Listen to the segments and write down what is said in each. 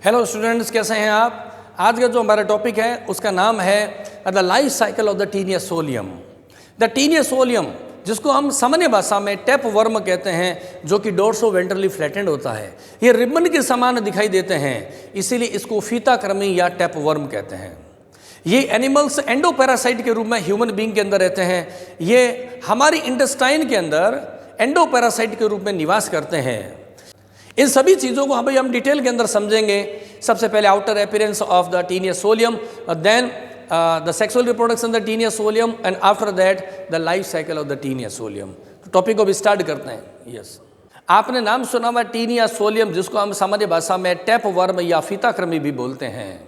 Hello students, कैसे हैं आप। आज का जो हमारा टॉपिक है उसका नाम है the life cycle of the taenia solium. The taenia solium, जिसको हम सामान्य भाषा में टैप वर्म कहते हैं, जो कि डोर्सो वेंट्रली फ्लैटेंड होता है। ये रिबन के समान दिखाई देते हैं, इसीलिए इसको फीताकृमि या टैप वर्म कहते हैं। ये एनिमल्स एंडोपैरासाइट के रूप में ह्यूमन बीइंग के अंदर रहते हैं। ये हमारी इंटेस्टाइन के अंदर एंडोपैरासाइट के रूप में निवास करते हैं। इन सभी चीज़ों को हम डिटेल के अंदर समझेंगे। सबसे पहले outer appearance of the taenia solium, then the sexual reproduction the taenia solium, and after that the life cycle of the taenia solium. तो टॉपिक को भी स्टार्ट करते हैं। यस, आपने नाम सुना हुआ टीनिया सोलियम, जिसको हम सामान्य भाषा में टैप वर्म या फीताकृमि भी बोलते हैं।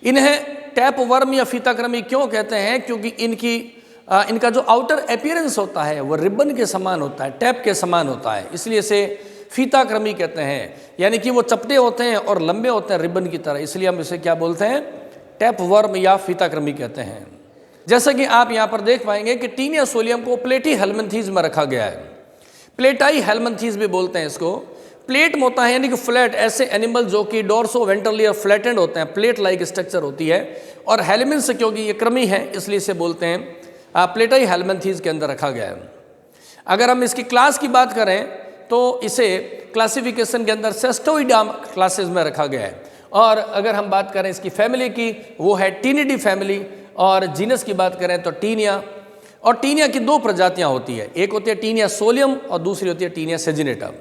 इन्हें टैप वर्म या फीताकृमि क्यों कहते हैं? क्योंकि इनका जो आउटर अपीयरेंस होता है वो रिबन के समान होता है, टैप के समान होता है, इसलिए इसे फीताकृमि कहते हैं। यानी कि वो चपटे होते हैं और लंबे होते हैं रिबन की तरह, इसलिए हम इसे क्या बोलते हैं? टैप वर्म या फीताकृमि कहते हैं। जैसा कि आप यहाँ पर देख पाएंगे कि टीनिया सोलियम को प्लेटी हेलमिंथीज में रखा गया है। प्लेटाई हेलमिंथीज भी बोलते हैं इसको। प्लेट में होता है यानी कि फ्लैट, ऐसे एनिमल जो कि डोर्सो वेंट्रली फ्लैटेंड होते हैं, प्लेट लाइक स्ट्रक्चर होती है। और हेलमिन्स, क्योंकि ये कृमि है इसलिए इसे बोलते हैं प्लेटाई हेलमिंथीज के अंदर रखा गया है। अगर हम इसकी क्लास की बात करें तो इसे क्लासिफिकेशन के अंदर सेस्टोइडा क्लासेस में रखा गया है। और अगर हम बात करें इसकी फैमिली की, वो है टीनिडी फैमिली। और जीनस की बात करें तो टीनिया। और टीनिया की दो प्रजातियां होती है, एक होती है टीनिया सोलियम और दूसरी होती है टीनिया सेजिनेटा।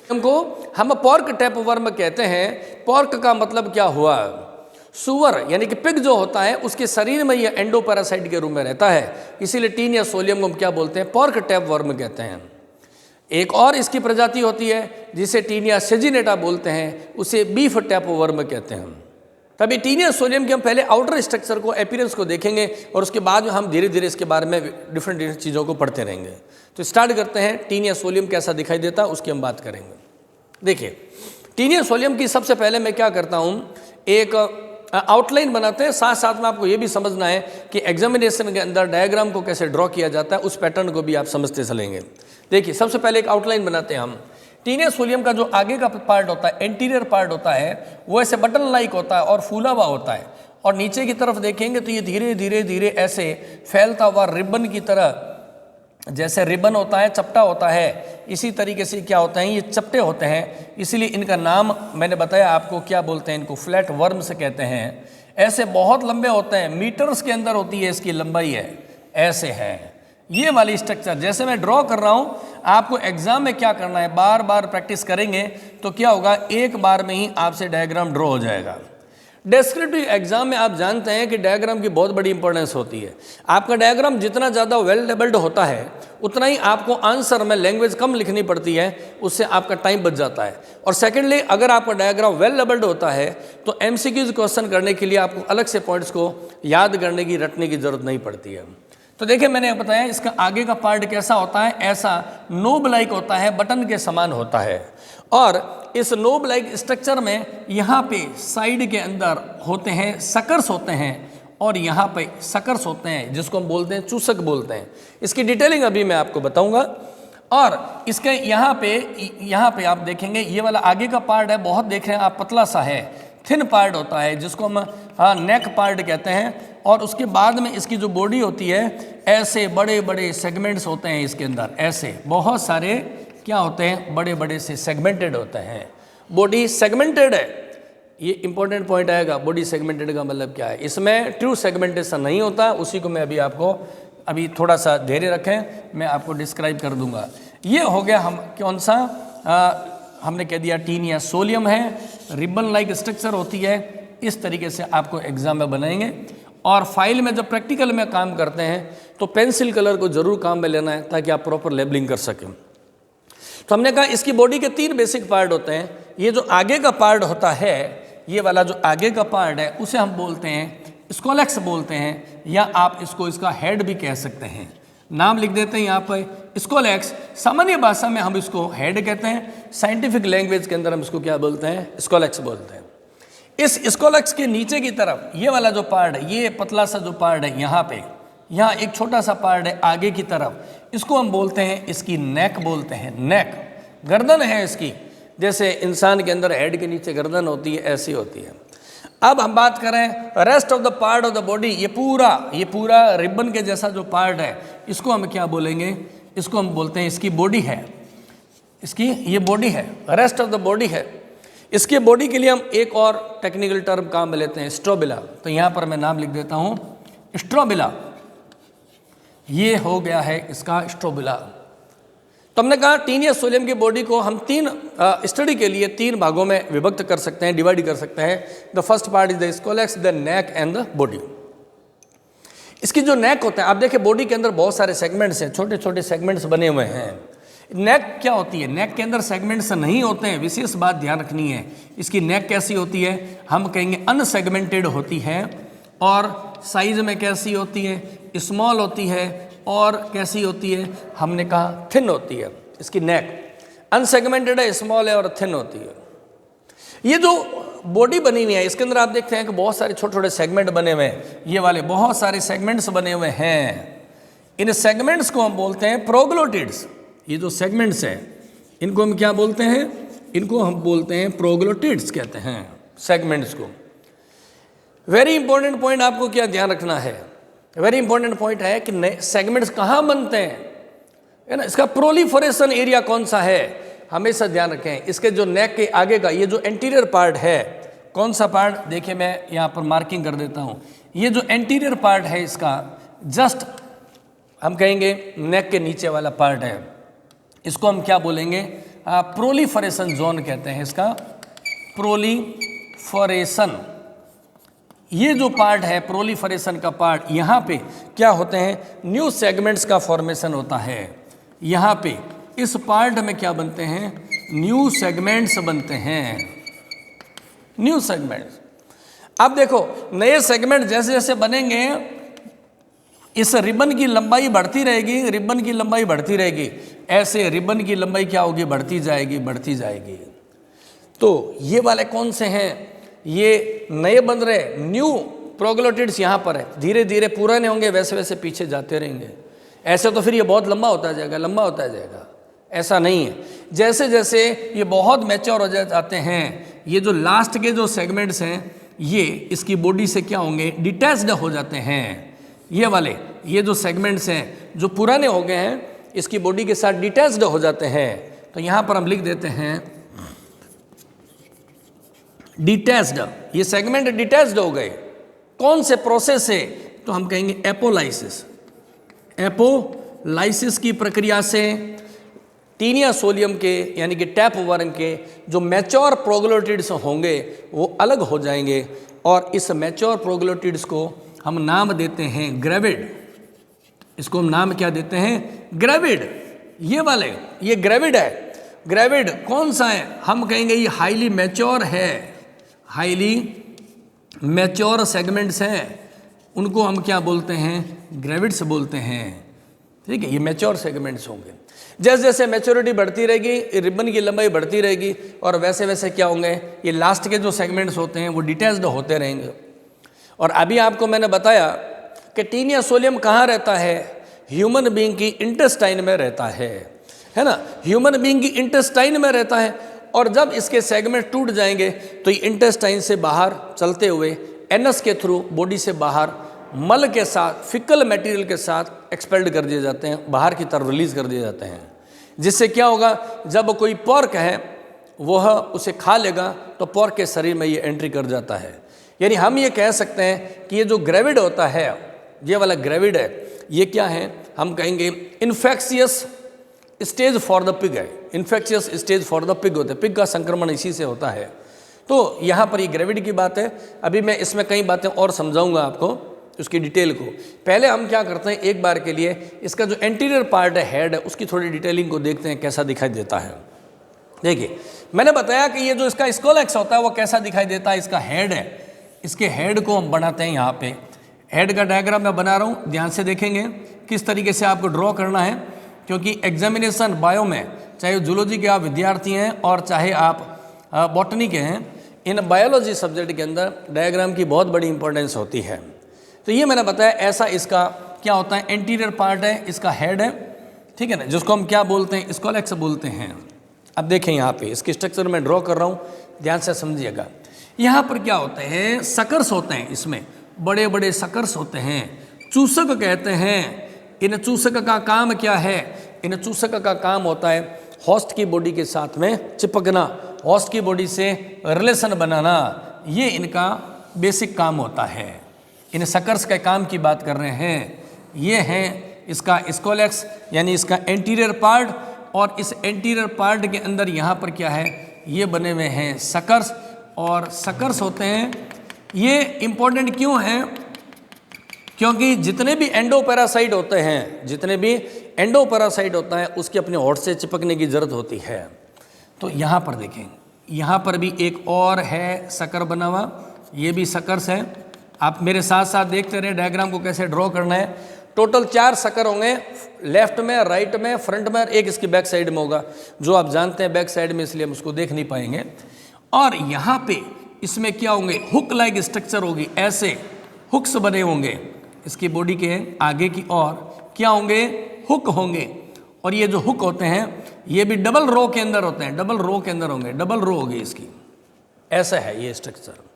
हमको हम पॉर्क टैप वर्म कहते हैं। पॉर्क का मतलब क्या हुआ? सुअर यानी कि पिग जो होता है उसके शरीर में यह एंडोपैरासाइट के रूप में रहता है, इसीलिए टीनिया सोलियम को हम क्या बोलते हैं? पॉर्क टैप वर्म कहते हैं। एक और इसकी प्रजाति होती है जिसे टीनिया सेजिनेटा बोलते हैं, उसे बीफ टैप वर्म कहते हैं। तभी टीनिया सोलियम के हम पहले आउटर स्ट्रक्चर को, अपीयरेंस को देखेंगे और उसके बाद में हम धीरे धीरे इसके बारे में डिफरेंट चीज़ों को पढ़ते रहेंगे। तो स्टार्ट करते हैं, टीनिया सोलियम कैसा दिखाई देता है उसकी हम बात करेंगे। देखिए, टीनिया सोलियम की सबसे पहले मैं क्या करता हूँ, एक आउटलाइन बनाते हैं। साथ साथ में आपको ये भी समझना है कि एग्जामिनेशन के अंदर डायग्राम को कैसे ड्रॉ किया जाता है, उस पैटर्न को भी आप समझते चलेंगे। देखिए, सबसे पहले एक आउटलाइन बनाते हैं हम। टीनिया सोलियम का जो आगे का पार्ट होता है, एंटीरियर पार्ट होता है, वो ऐसे बटन लाइक होता है और फूला हुआ होता है। और नीचे की तरफ देखेंगे तो ये धीरे धीरे धीरे ऐसे फैलता हुआ रिबन की तरह, जैसे रिबन होता है, चपटा होता है, इसी तरीके से क्या होते हैं, ये चपटे होते हैं। इसीलिए इनका नाम मैंने बताया आपको, क्या बोलते हैं? इनको फ्लैट वर्म्स कहते हैं। ऐसे बहुत लंबे होते हैं, मीटर्स के अंदर होती है इसकी लंबाई है, ऐसे है ये वाली स्ट्रक्चर। जैसे मैं ड्रॉ कर रहा हूँ, आपको एग्जाम में क्या करना है, बार बार प्रैक्टिस करेंगे तो क्या होगा, एक बार में ही आपसे डायग्राम ड्रॉ हो जाएगा। डिस्क्रिप्टिव एग्जाम में आप जानते हैं कि डायग्राम की बहुत बड़ी इंपॉर्टेंस होती है। आपका डायग्राम जितना ज़्यादा वेल लेबल्ड होता है उतना ही आपको आंसर में लैंग्वेज कम लिखनी पड़ती है, उससे आपका टाइम बच जाता है। और सेकेंडली, अगर आपका डायग्राम वेल लेबल्ड होता है तो एमसीक्यूज क्वेश्चन करने के लिए आपको अलग से पॉइंट्स को याद करने की, रटने की जरूरत नहीं पड़ती है। तो देखिए, मैंने बताया इसका आगे का पार्ट कैसा होता है, ऐसा नोब लाइक होता है, बटन के समान होता है। और इस नोब लाइक स्ट्रक्चर में यहाँ पे साइड के अंदर होते हैं सकर्स होते हैं, और यहाँ पे सकर्स होते हैं जिसको हम बोलते हैं चूसक बोलते हैं। इसकी डिटेलिंग अभी मैं आपको बताऊंगा। और इसके यहाँ पे आप देखेंगे ये वाला आगे का पार्ट है, बहुत देख रहे हैं आप, पतला सा है, थिन पार्ट होता है, जिसको हम नेक पार्ट कहते हैं। और उसके बाद में इसकी जो बॉडी होती है, ऐसे बड़े बड़े सेगमेंट्स होते हैं इसके अंदर, ऐसे बहुत सारे क्या होते हैं, बड़े बड़े से सेगमेंटेड होते हैं। बॉडी सेगमेंटेड है, ये इंपॉर्टेंट पॉइंट आएगा। बॉडी सेगमेंटेड का मतलब क्या है? इसमें ट्रू सेगमेंटेशन नहीं होता, उसी को मैं अभी थोड़ा सा धैर्य रखें, मैं आपको डिस्क्राइब कर दूंगा। ये हो गया हम कौन सा, हमने कह दिया टीनिया सोलियम है, रिबन लाइक स्ट्रक्चर होती है। इस तरीके से आपको एग्जाम में बनाएंगे। और फाइल में जब प्रैक्टिकल में काम करते हैं तो पेंसिल कलर को जरूर काम में लेना है, ताकि आप प्रॉपर लेबलिंग कर सकें। तो हमने कहा इसकी बॉडी के 3 बेसिक पार्ट होते हैं। ये जो आगे का पार्ट होता है, ये वाला जो आगे का पार्ट है, उसे हम बोलते हैं स्कोलेक्स बोलते हैं, या आप इसको इसका हेड भी कह सकते हैं। नाम लिख देते हैं यहाँ पर, स्कोलेक्स। सामान्य भाषा में हम इसको हेड कहते हैं, साइंटिफिक लैंग्वेज के अंदर हम इसको क्या बोलते हैं? स्कोलेक्स बोलते हैं। इस स्कोलेक्स के नीचे की तरफ ये वाला जो पार्ट है, ये पतला सा जो पार्ट है, यहाँ एक छोटा सा पार्ट है आगे की तरफ, इसको हम बोलते हैं, इसकी नेक बोलते हैं। नेक गर्दन है इसकी, जैसे इंसान के अंदर हेड के नीचे गर्दन होती है, ऐसी होती है। अब हम बात करें rest of the part of the body, ये पूरा रिबन के जैसा जो पार्ट है, इसको हम क्या बोलेंगे? इसको हम बोलते हैं, इसकी बॉडी है, इसकी ये बॉडी है, रेस्ट ऑफ द बॉडी है। इसके बॉडी के लिए हम एक और टेक्निकल टर्म काम में लेते हैं, स्ट्रोबिला। तो यहाँ पर मैं नाम लिख देता हूँ स्ट्रोबिला, ये हो गया है इसका स्ट्रोबिला। तो हमने कहा टीनियस सोलियम की बॉडी को हम स्टडी के लिए 3 भागों में विभक्त कर सकते हैं, डिवाइड कर सकते हैं। The first part is the scolex, the neck and the body. इसकी जो नेक होता है, आप देखिए बॉडी के अंदर बहुत सारे सेगमेंट्स हैं, छोटे छोटे सेगमेंट्स बने हुए हैं। नेक क्या होती है? नेक के अंदर सेगमेंट्स नहीं होते हैं, विशेष बात ध्यान रखनी है। इसकी नेक कैसी होती है? हम कहेंगे अनसेगमेंटेड होती है, और साइज में कैसी होती है? स्मॉल होती है, और कैसी होती है? हमने कहा थिन होती है। इसकी नेक अनसेगमेंटेड है, स्मॉल है और थिन होती है। ये जो बॉडी बनी हुई है, इसके अंदर आप देखते हैं कि बहुत सारे छोटे छोटे सेगमेंट बने हुए हैं, ये वाले बहुत सारे सेगमेंट्स बने हुए हैं। इन सेगमेंट्स को हम बोलते हैं प्रोग्लोटिड्स। ये जो सेगमेंट्स हैं, इनको हम क्या बोलते हैं? इनको हम बोलते हैं प्रोग्लोटिड्स कहते हैं सेगमेंट्स को। वेरी इंपॉर्टेंट पॉइंट आपको क्या ध्यान रखना है? वेरी इंपॉर्टेंट पॉइंट है कि नए सेगमेंट्स कहाँ बनते हैं, है ना? इसका प्रोलिफरेशन एरिया कौन सा है, हमेशा ध्यान रखें। इसके जो नेक के आगे का ये जो एंटीरियर पार्ट है, कौन सा पार्ट? देखिए मैं यहाँ पर मार्किंग कर देता हूँ। ये जो एंटीरियर पार्ट है इसका, जस्ट हम कहेंगे नेक के नीचे वाला पार्ट है, इसको हम क्या बोलेंगे? प्रोलिफरेशन जोन कहते हैं इसका, प्रोलिफरेशन। ये जो पार्ट है प्रोलिफरेशन का पार्ट, यहाँ पे क्या होते हैं? न्यू सेगमेंट्स का फॉर्मेशन होता है। यहाँ पे इस पार्ट में क्या बनते हैं? न्यू सेगमेंट्स बनते हैं, न्यू सेगमेंट्स। अब देखो नए सेगमेंट जैसे जैसे बनेंगे, इस रिबन की लंबाई बढ़ती रहेगी, रिबन की लंबाई बढ़ती रहेगी, ऐसे रिबन की लंबाई क्या होगी? बढ़ती जाएगी, बढ़ती जाएगी। तो ये वाले कौन से हैं? ये नए बन रहे न्यू प्रोग्लोटिड्स यहाँ पर है। धीरे धीरे पुराने होंगे, वैसे वैसे पीछे जाते रहेंगे। ऐसे तो फिर ये बहुत लंबा होता जाएगा, लंबा होता जाएगा, ऐसा नहीं है। जैसे जैसे ये बहुत मैच्योर हो जाते हैं, ये जो लास्ट के जो सेगमेंट्स हैं, ये इसकी बॉडी से क्या होंगे? डिटैच्ड हो जाते हैं। ये वाले ये जो सेगमेंट्स हैं जो पुराने हो गए हैं, इसकी बॉडी के साथ डिटैच्ड हो जाते हैं। तो यहाँ पर हम लिख देते हैं डिटैच्ड। ये सेगमेंट डिटैच्ड हो गए, कौन से प्रोसेस से? तो हम कहेंगे एपोलाइसिस। एपोलाइसिस की प्रक्रिया से टीनिया सोलियम के यानी कि टैप वर्म के जो मैच्योर प्रोग्लोटिड्स होंगे वो अलग हो जाएंगे, और इस मैच्योर प्रोग्लोटिड्स को हम नाम देते हैं ग्रेविड। इसको हम नाम क्या देते हैं? ग्रेविड। ये वाले ये ग्रेविड है। ग्रेविड कौन सा है? हम कहेंगे ये हाईली मैच्योर है, हाईली मैच्योर सेगमेंट्स हैं, उनको हम क्या बोलते हैं? ग्रेविड्स बोलते हैं। ठीक है, ये मैच्योर सेगमेंट्स होंगे। जैसे जैसे मैच्योरिटी बढ़ती रहेगी, रिबन की लंबाई बढ़ती रहेगी, और वैसे वैसे क्या होंगे? ये लास्ट के जो सेगमेंट्स होते हैं वो डिटैच्ड होते रहेंगे। और अभी आपको मैंने बताया कि टीनिया सोलियम कहाँ रहता है? ह्यूमन बीइंग की इंटेस्टाइन में रहता है ना? ह्यूमन बीइंग की इंटेस्टाइन में रहता है, और जब इसके सेगमेंट टूट जाएंगे तो ये इंटेस्टाइन से बाहर चलते हुए एनस के थ्रू बॉडी से बाहर मल के साथ, फिकल मटेरियल के साथ एक्सपेल्ड कर दिए जाते हैं, बाहर की तरफ रिलीज कर दिए जाते हैं। जिससे क्या होगा? जब कोई पोर्क है वह उसे खा लेगा तो पोर्क के शरीर में ये एंट्री कर जाता है। यानी हम ये कह सकते हैं कि ये जो ग्रेविड होता है, ये वाला ग्रेविड है, ये क्या है? हम कहेंगे infectious stage for the pig है। Infectious stage for the pig होते हैं, पिग का संक्रमण इसी से होता है। तो यहाँ पर ये ग्रेविड की बात है। अभी मैं इसमें कई बातें और समझाऊंगा आपको, उसकी डिटेल को। पहले हम क्या करते हैं, एक बार के लिए इसका जो एंटीरियर पार्ट है, हेड है, उसकी थोड़ी डिटेलिंग को देखते हैं कैसा दिखाई देता है। देखिए मैंने बताया कि ये जो इसका स्कोलेक्स होता है वो कैसा दिखाई देता है। इसका हेड है, इसके हेड को हम बनाते हैं। यहाँ पे हेड का डायग्राम मैं बना रहा हूँ, ध्यान से देखेंगे किस तरीके से आपको ड्रॉ करना है, क्योंकि एग्जामिनेशन बायो में, चाहे जूलॉजी के आप विद्यार्थी हैं और चाहे आप बॉटनी के हैं, इन बायोलॉजी सब्जेक्ट के अंदर डायग्राम की बहुत बड़ी इंपॉर्टेंस होती है। तो ये मैंने बताया ऐसा इसका क्या होता है, एंटीरियर पार्ट है, इसका हेड है, ठीक है ना, जिसको हम क्या बोलते हैं? स्कोलेक्स बोलते हैं। अब देखें यहाँ पे इसकी स्ट्रक्चर मैं ड्रॉ कर रहा हूँ, ध्यान से समझिएगा। यहाँ पर क्या होते हैं, सकर्स होते हैं, इसमें बड़े बड़े सकर्स होते हैं, चूसक कहते हैं। इन चूसक का काम क्या है? इन चूसक का काम होता है होस्ट की बॉडी के साथ में चिपकना, होस्ट की बॉडी से रिलेशन बनाना, ये इनका बेसिक काम होता है। इन सकर्स के काम की बात कर रहे हैं। ये हैं इसका स्कोलेक्स यानी इसका एंटीरियर पार्ट, और इस एंटीरियर पार्ट के अंदर यहाँ पर क्या है, ये बने हुए हैं सकर्स, और सकर्स होते हैं। ये इम्पोर्टेंट क्यों हैं? क्योंकि जितने भी एंडोपैरासाइट होते हैं, जितने भी एंडोपैरासाइट होता है उसकी अपने होठ से चिपकने की ज़रूरत होती है। तो यहाँ पर देखें, यहाँ पर भी एक और है सकर बना हुआ, ये भी सकर्स है। आप मेरे साथ साथ देखते रहे डायग्राम को कैसे ड्रॉ करना है। टोटल 4 सकर होंगे, लेफ्ट में, राइट में, फ्रंट में, एक इसकी बैक साइड में होगा, जो आप जानते हैं बैक साइड में, इसलिए हम उसको देख नहीं पाएंगे। और यहाँ पे इसमें क्या होंगे, हुक लाइक स्ट्रक्चर होगी, ऐसे हुक्स बने होंगे इसकी बॉडी के आगे की ओर, क्या होंगे, हुक होंगे। और ये जो हुक होते हैं ये भी डबल रो के अंदर होते हैं, डबल रो के अंदर होंगे, डबल रो होगी इसकी, ऐसा है ये स्ट्रक्चर।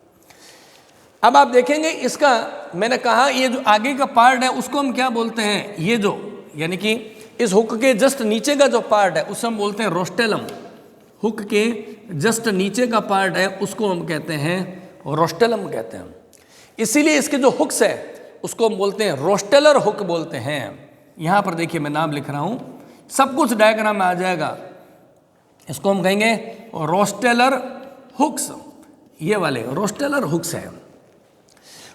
अब आप देखेंगे इसका, मैंने कहा ये जो आगे का पार्ट है उसको हम क्या बोलते हैं, ये जो यानी कि इस हुक के जस्ट नीचे का जो पार्ट है उसे हम बोलते हैं रोस्टेलम। हुक के जस्ट नीचे का पार्ट है उसको हम कहते हैं रोस्टेलम कहते हैं। इसीलिए इसके जो हुक्स है उसको हम बोलते हैं रोस्टेलर हुक बोलते हैं। यहाँ पर देखिए मैं नाम लिख रहा हूँ, सब कुछ डायग्राम में आ जाएगा। इसको हम कहेंगे रोस्टेलर हुक्स, ये वाले रोस्टेलर हुक्स है।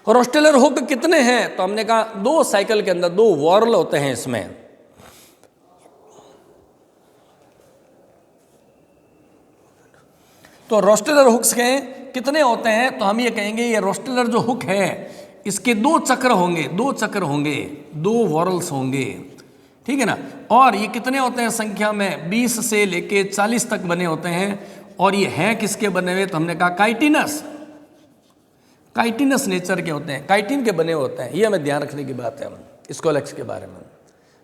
रोस्टेलर हुक कितने हैं? तो हमने कहा 2 साइकिल के अंदर 2 वॉर्ल होते हैं इसमें। तो रोस्टेलर हुक्स के कितने होते हैं? तो हम ये कहेंगे ये रोस्टेलर जो हुक है इसके 2 चक्र होंगे, 2 चक्र होंगे, 2 वॉर्ल्स होंगे, ठीक है ना। और ये कितने होते हैं संख्या में? 20 से लेके 40 तक बने होते हैं। और ये हैं किसके बने हुए? तो हमने कहा काइटिनस, काइटिनस नेचर के होते हैं, काइटिन के बने होते हैं। ये हमें ध्यान रखने की बात है स्कोलेक्स के बारे में।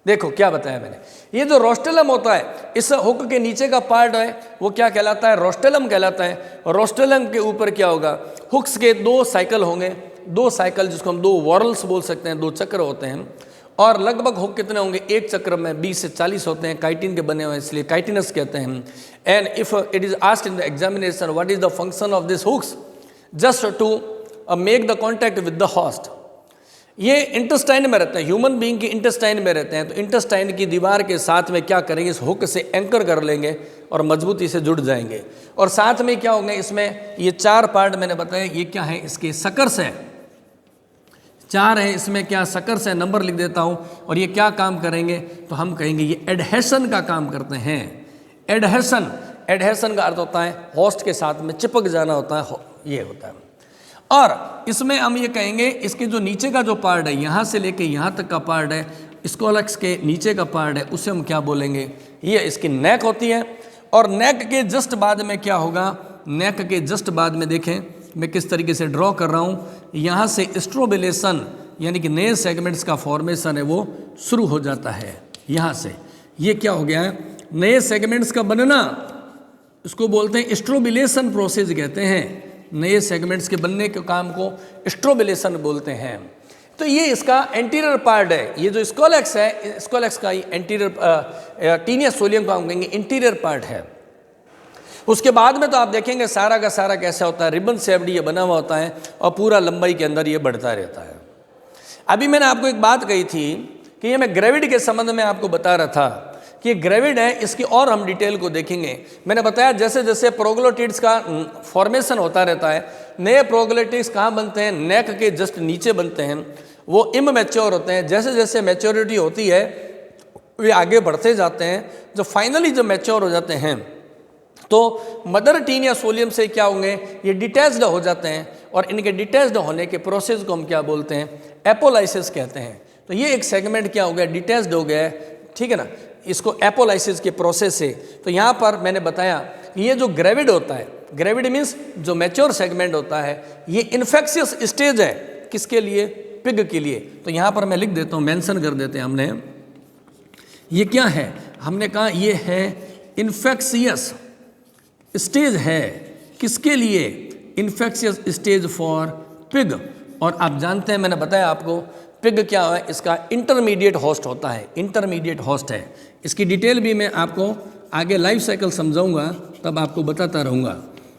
देखो क्या बताया मैंने, ये जो रोस्टेलम होता है इस हुक के नीचे का पार्ट है वो क्या कहलाता है? रोस्टेलम कहलाता है। रोस्टेलम के ऊपर क्या होगा? हुक्स के 2 साइकिल होंगे, 2 साइकिल जिसको हम 2 वॉर्ल्स बोल सकते हैं, 2 चक्र होते हैं। और लगभग हुक कितने होंगे? एक चक्र में 20 से 40 होते हैं, काइटिन के बने हुए इसलिए काइटिनस कहते हैं। And if it is asked in the examination what is the function of this hooks, just to make the contact with the host. ये इंटेस्टाइन में रहते हैं, ह्यूमन बीइंग की इंटेस्टाइन में रहते हैं। तो इंटेस्टाइन की दीवार के साथ में क्या करेंगे, इस हुक से एंकर कर लेंगे और मजबूती से जुड़ जाएंगे। और साथ में क्या होंगे, इसमें ये 4 पार्ट मैंने बताया, ये क्या है, इसके सकर्स हैं, 4 है इसमें, क्या सकर्स है, नंबर लिख देता हूँ। और ये क्या काम करेंगे? तो हम कहेंगे ये एडहेशन का काम करते हैं। एडहेशन, एडहेशन का अर्थ होता है होस्ट के साथ में चिपक जाना होता है, ये होता है। और इसमें हम ये कहेंगे इसके जो नीचे का जो पार्ट है, यहाँ से लेके यहाँ तक का पार्ट है, स्कोलेक्स के नीचे का पार्ट है, उसे हम क्या बोलेंगे? ये इसकी नेक होती है। और नेक के जस्ट बाद में क्या होगा? नेक के जस्ट बाद में देखें मैं किस तरीके से ड्रॉ कर रहा हूँ, यहाँ से स्ट्रोबिलेशन यानी कि नए सेगमेंट्स का फॉर्मेशन है वो शुरू हो जाता है। यहाँ से ये क्या हो गया है, नए सेगमेंट्स का बनना, इसको बोलते हैं स्ट्रोबिलेशन प्रोसेस कहते हैं। नए सेगमेंट्स के बनने के काम को स्ट्रोबिलेशन बोलते हैं। तो ये इसका एंटीरियर पार्ट है। ये जो स्कोलेक्स है, स्कोलेक्स का एंटीरियर, टीनियस सोलियम का हम कहेंगे इंटीरियर पार्ट है। उसके बाद में तो आप देखेंगे सारा का सारा कैसा होता है, रिबन शेप्ड ये बना हुआ होता है और पूरा लंबाई के अंदर ये बढ़ता रहता है। अभी मैंने आपको एक बात कही थी कि ये मैं ग्रेविड के संबंध में आपको बता रहा था कि ये ग्रेविड है, इसकी और हम डिटेल को देखेंगे। मैंने बताया जैसे जैसे प्रोग्लोटिड्स का फॉर्मेशन होता रहता है, नए प्रोग्लोटिड्स कहाँ बनते हैं? नेक के जस्ट नीचे बनते हैं, वो इमैच्योर होते हैं। जैसे जैसे मैच्योरिटी होती है वे आगे बढ़ते जाते हैं, जो फाइनली जब मैच्योर हो जाते हैं तो मदर टीनिया सोलियम से क्या होंगे, ये डिटैच्ड हो जाते हैं। और इनके डिटैच्ड होने के प्रोसेस को हम क्या बोलते हैं? एपोलाइसिस कहते हैं। तो ये एक सेगमेंट क्या हो गया, डिटैच्ड हो गया है, ठीक है ना, इसको एपोलाइसिस के प्रोसेस से। तो यहाँ पर मैंने बताया ये जो ग्रेविड होता है, ग्रेविड मीन्स जो मैच्योर सेगमेंट होता है, ये इन्फेक्शियस स्टेज है किसके लिए? पिग के लिए। तो यहाँ पर मैं लिख देता हूँ, मेंशन कर देते हैं हमने, ये क्या है? हमने कहा ये है इन्फेक्शियस स्टेज है किसके लिए? Infectious stage for pig. और आप जानते हैं, मैंने बताया आपको पिग क्या है, इसका इंटरमीडिएट होस्ट होता है, इंटरमीडिएट होस्ट है। इसकी डिटेल भी मैं आपको आगे लाइफ साइकिल समझाऊंगा, तब आपको बताता रहूँगा,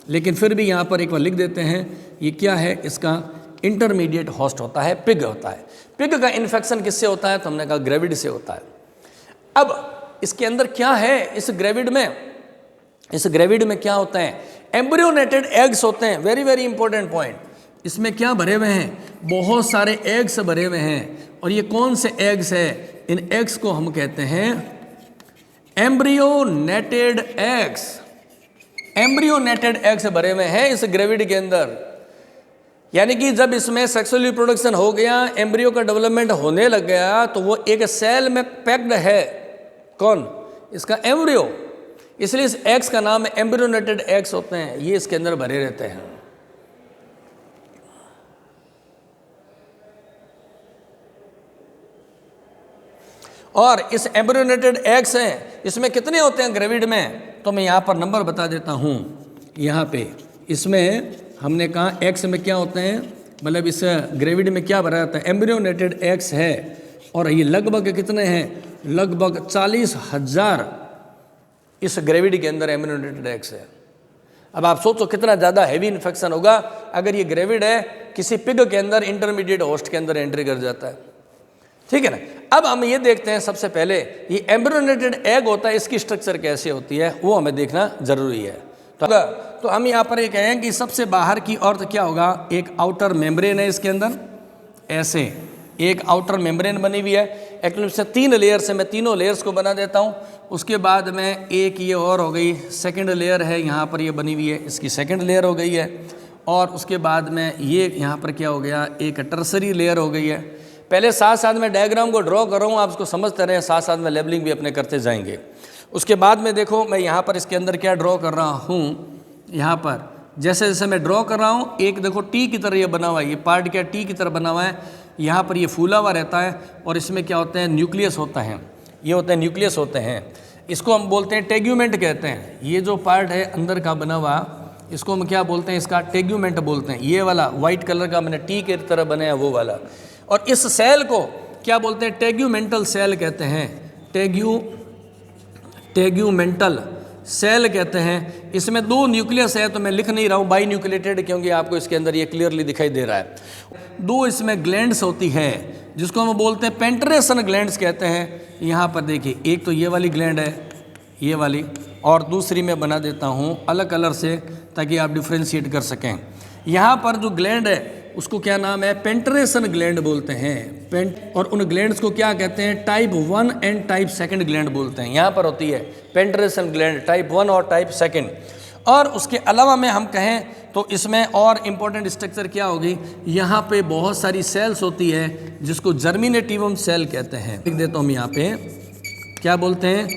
लेकिन फिर भी यहाँ पर एक बार लिख देते हैं, ये क्या है, इसका इंटरमीडिएट होस्ट होता है, पिग होता है। पिग का इन्फेक्शन किससे होता है? तो हमने कहा ग्रेविड से होता है। अब इसके अंदर क्या है, इस ग्रेविड में क्या होता है? एम्ब्रियोनेटेड एग्स होते हैं। Very very important point. इसमें क्या भरे हुए हैं? बहुत सारे एग्स भरे हुए हैं। और ये कौन से एग्स है? इन एग्स को हम कहते हैं एम्ब्रियोनेटेड एग्स। एम्ब्रियोनेटेड एग्स भरे हुए हैं इस ग्रेविड के अंदर, यानी कि जब इसमें सेक्सुअल रिप्रोडक्शन हो गया, एम्ब्रियो का डेवलपमेंट होने लग गया, तो वो एक सेल में पैक्ड है। कौन? इसका एम्ब्रियो। इसलिए इस एग्स का नाम एम्ब्रियोनेटेड एग्स होते हैं। ये इसके अंदर भरे रहते हैं। और इस एम्ब्रियोनेटेड एग्स हैं, इसमें कितने होते हैं ग्रेविड में? तो मैं यहाँ पर नंबर बता देता हूँ। यहाँ पे इसमें हमने कहा एग्स में क्या होते हैं, मतलब इस ग्रेविड में क्या भरा जाता है? एम्ब्रियोनेटेड एग्स है। और ये लगभग कितने हैं? लगभग 40,000 इस ग्रेविड के अंदर एम्ब्रियोनेटेड एग्स है। अब आप सोचो कितना ज़्यादा हैवी इन्फेक्शन होगा अगर ये ग्रेविड है किसी पिग के अंदर इंटरमीडिएट होस्ट के अंदर एंट्री कर जाता है। ठीक है ना। अब हम ये देखते हैं, सबसे पहले ये एम्ब्रियोनेटेड एग होता है, इसकी स्ट्रक्चर कैसे होती है वो हमें देखना जरूरी है। तो हम यहाँ पर ये कहें कि सबसे बाहर की ओर तो क्या होगा? एक आउटर मेम्ब्रेन है इसके अंदर, ऐसे एक आउटर मेम्ब्रेन बनी हुई है। एक्चुअली से 3 लेयर से मैं तीनों लेयर्स को बना देता हूँ। उसके बाद में एक ये और हो गई, सेकंड लेयर है यहाँ पर ये बनी हुई है, इसकी सेकंड लेयर हो गई है। और उसके बाद में ये यहाँ पर क्या हो गया? एक टर्सरी लेयर हो गई है। पहले साथ साथ में डायग्राम को ड्रॉ कर रहा हूँ, आप उसको समझते रहें, साथ साथ में लेबलिंग भी अपने करते जाएंगे। उसके बाद में देखो मैं यहाँ पर इसके अंदर क्या ड्रॉ कर रहा हूँ। यहाँ पर जैसे जैसे मैं ड्रॉ कर रहा हूँ, एक देखो टी की तरह ये बना हुआ है, ये पार्ट क्या टी की तरह बना हुआ है। यहाँ पर ये फूला हुआ रहता है और इसमें क्या होते हैं? न्यूक्लियस होता है। ये होते हैं न्यूक्लियस होते हैं। इसको हम बोलते हैं टेग्यूमेंट कहते हैं। ये जो पार्ट है अंदर का बना हुआ, इसको हम क्या बोलते हैं? इसका टेग्यूमेंट बोलते हैं। ये वाला वाइट कलर का मैंने टी की तरह बनाया वो वाला। और इस सेल को क्या बोलते हैं? टेग्यूमेंटल सेल कहते हैं। टेग्यूमेंटल सेल कहते हैं। इसमें 2 न्यूक्लियस है, तो मैं लिख नहीं रहा हूँ बाई न्यूक्लिएटेड, क्योंकि आपको इसके अंदर ये क्लियरली दिखाई दे रहा है। 2 इसमें ग्लैंड्स होती है जिसको हम बोलते हैं पेंट्रेशन ग्लैंड्स कहते हैं। यहाँ पर देखिए, एक तो ये वाली ग्लैंड है, ये वाली, और दूसरी मैं बना देता हूँ अलग कलर से ताकि आप डिफ्रेंशिएट कर सकें। यहाँ पर जो ग्लैंड है उसको क्या नाम है? पेंट्रेशन ग्लैंड बोलते हैं। और उन ग्लैंड्स को क्या कहते हैं? टाइप 1 एंड टाइप 2 ग्लैंड बोलते हैं। यहाँ पर होती है पेंट्रेशन ग्लैंड टाइप 1 और टाइप 2। और उसके अलावा में हम कहें तो इसमें और इम्पोर्टेंट स्ट्रक्चर क्या होगी? यहाँ पे बहुत सारी सेल्स होती है जिसको जर्मिनेटिवम सेल कहते हैं। लिख देता हूँ यहाँ पे, क्या बोलते हैं?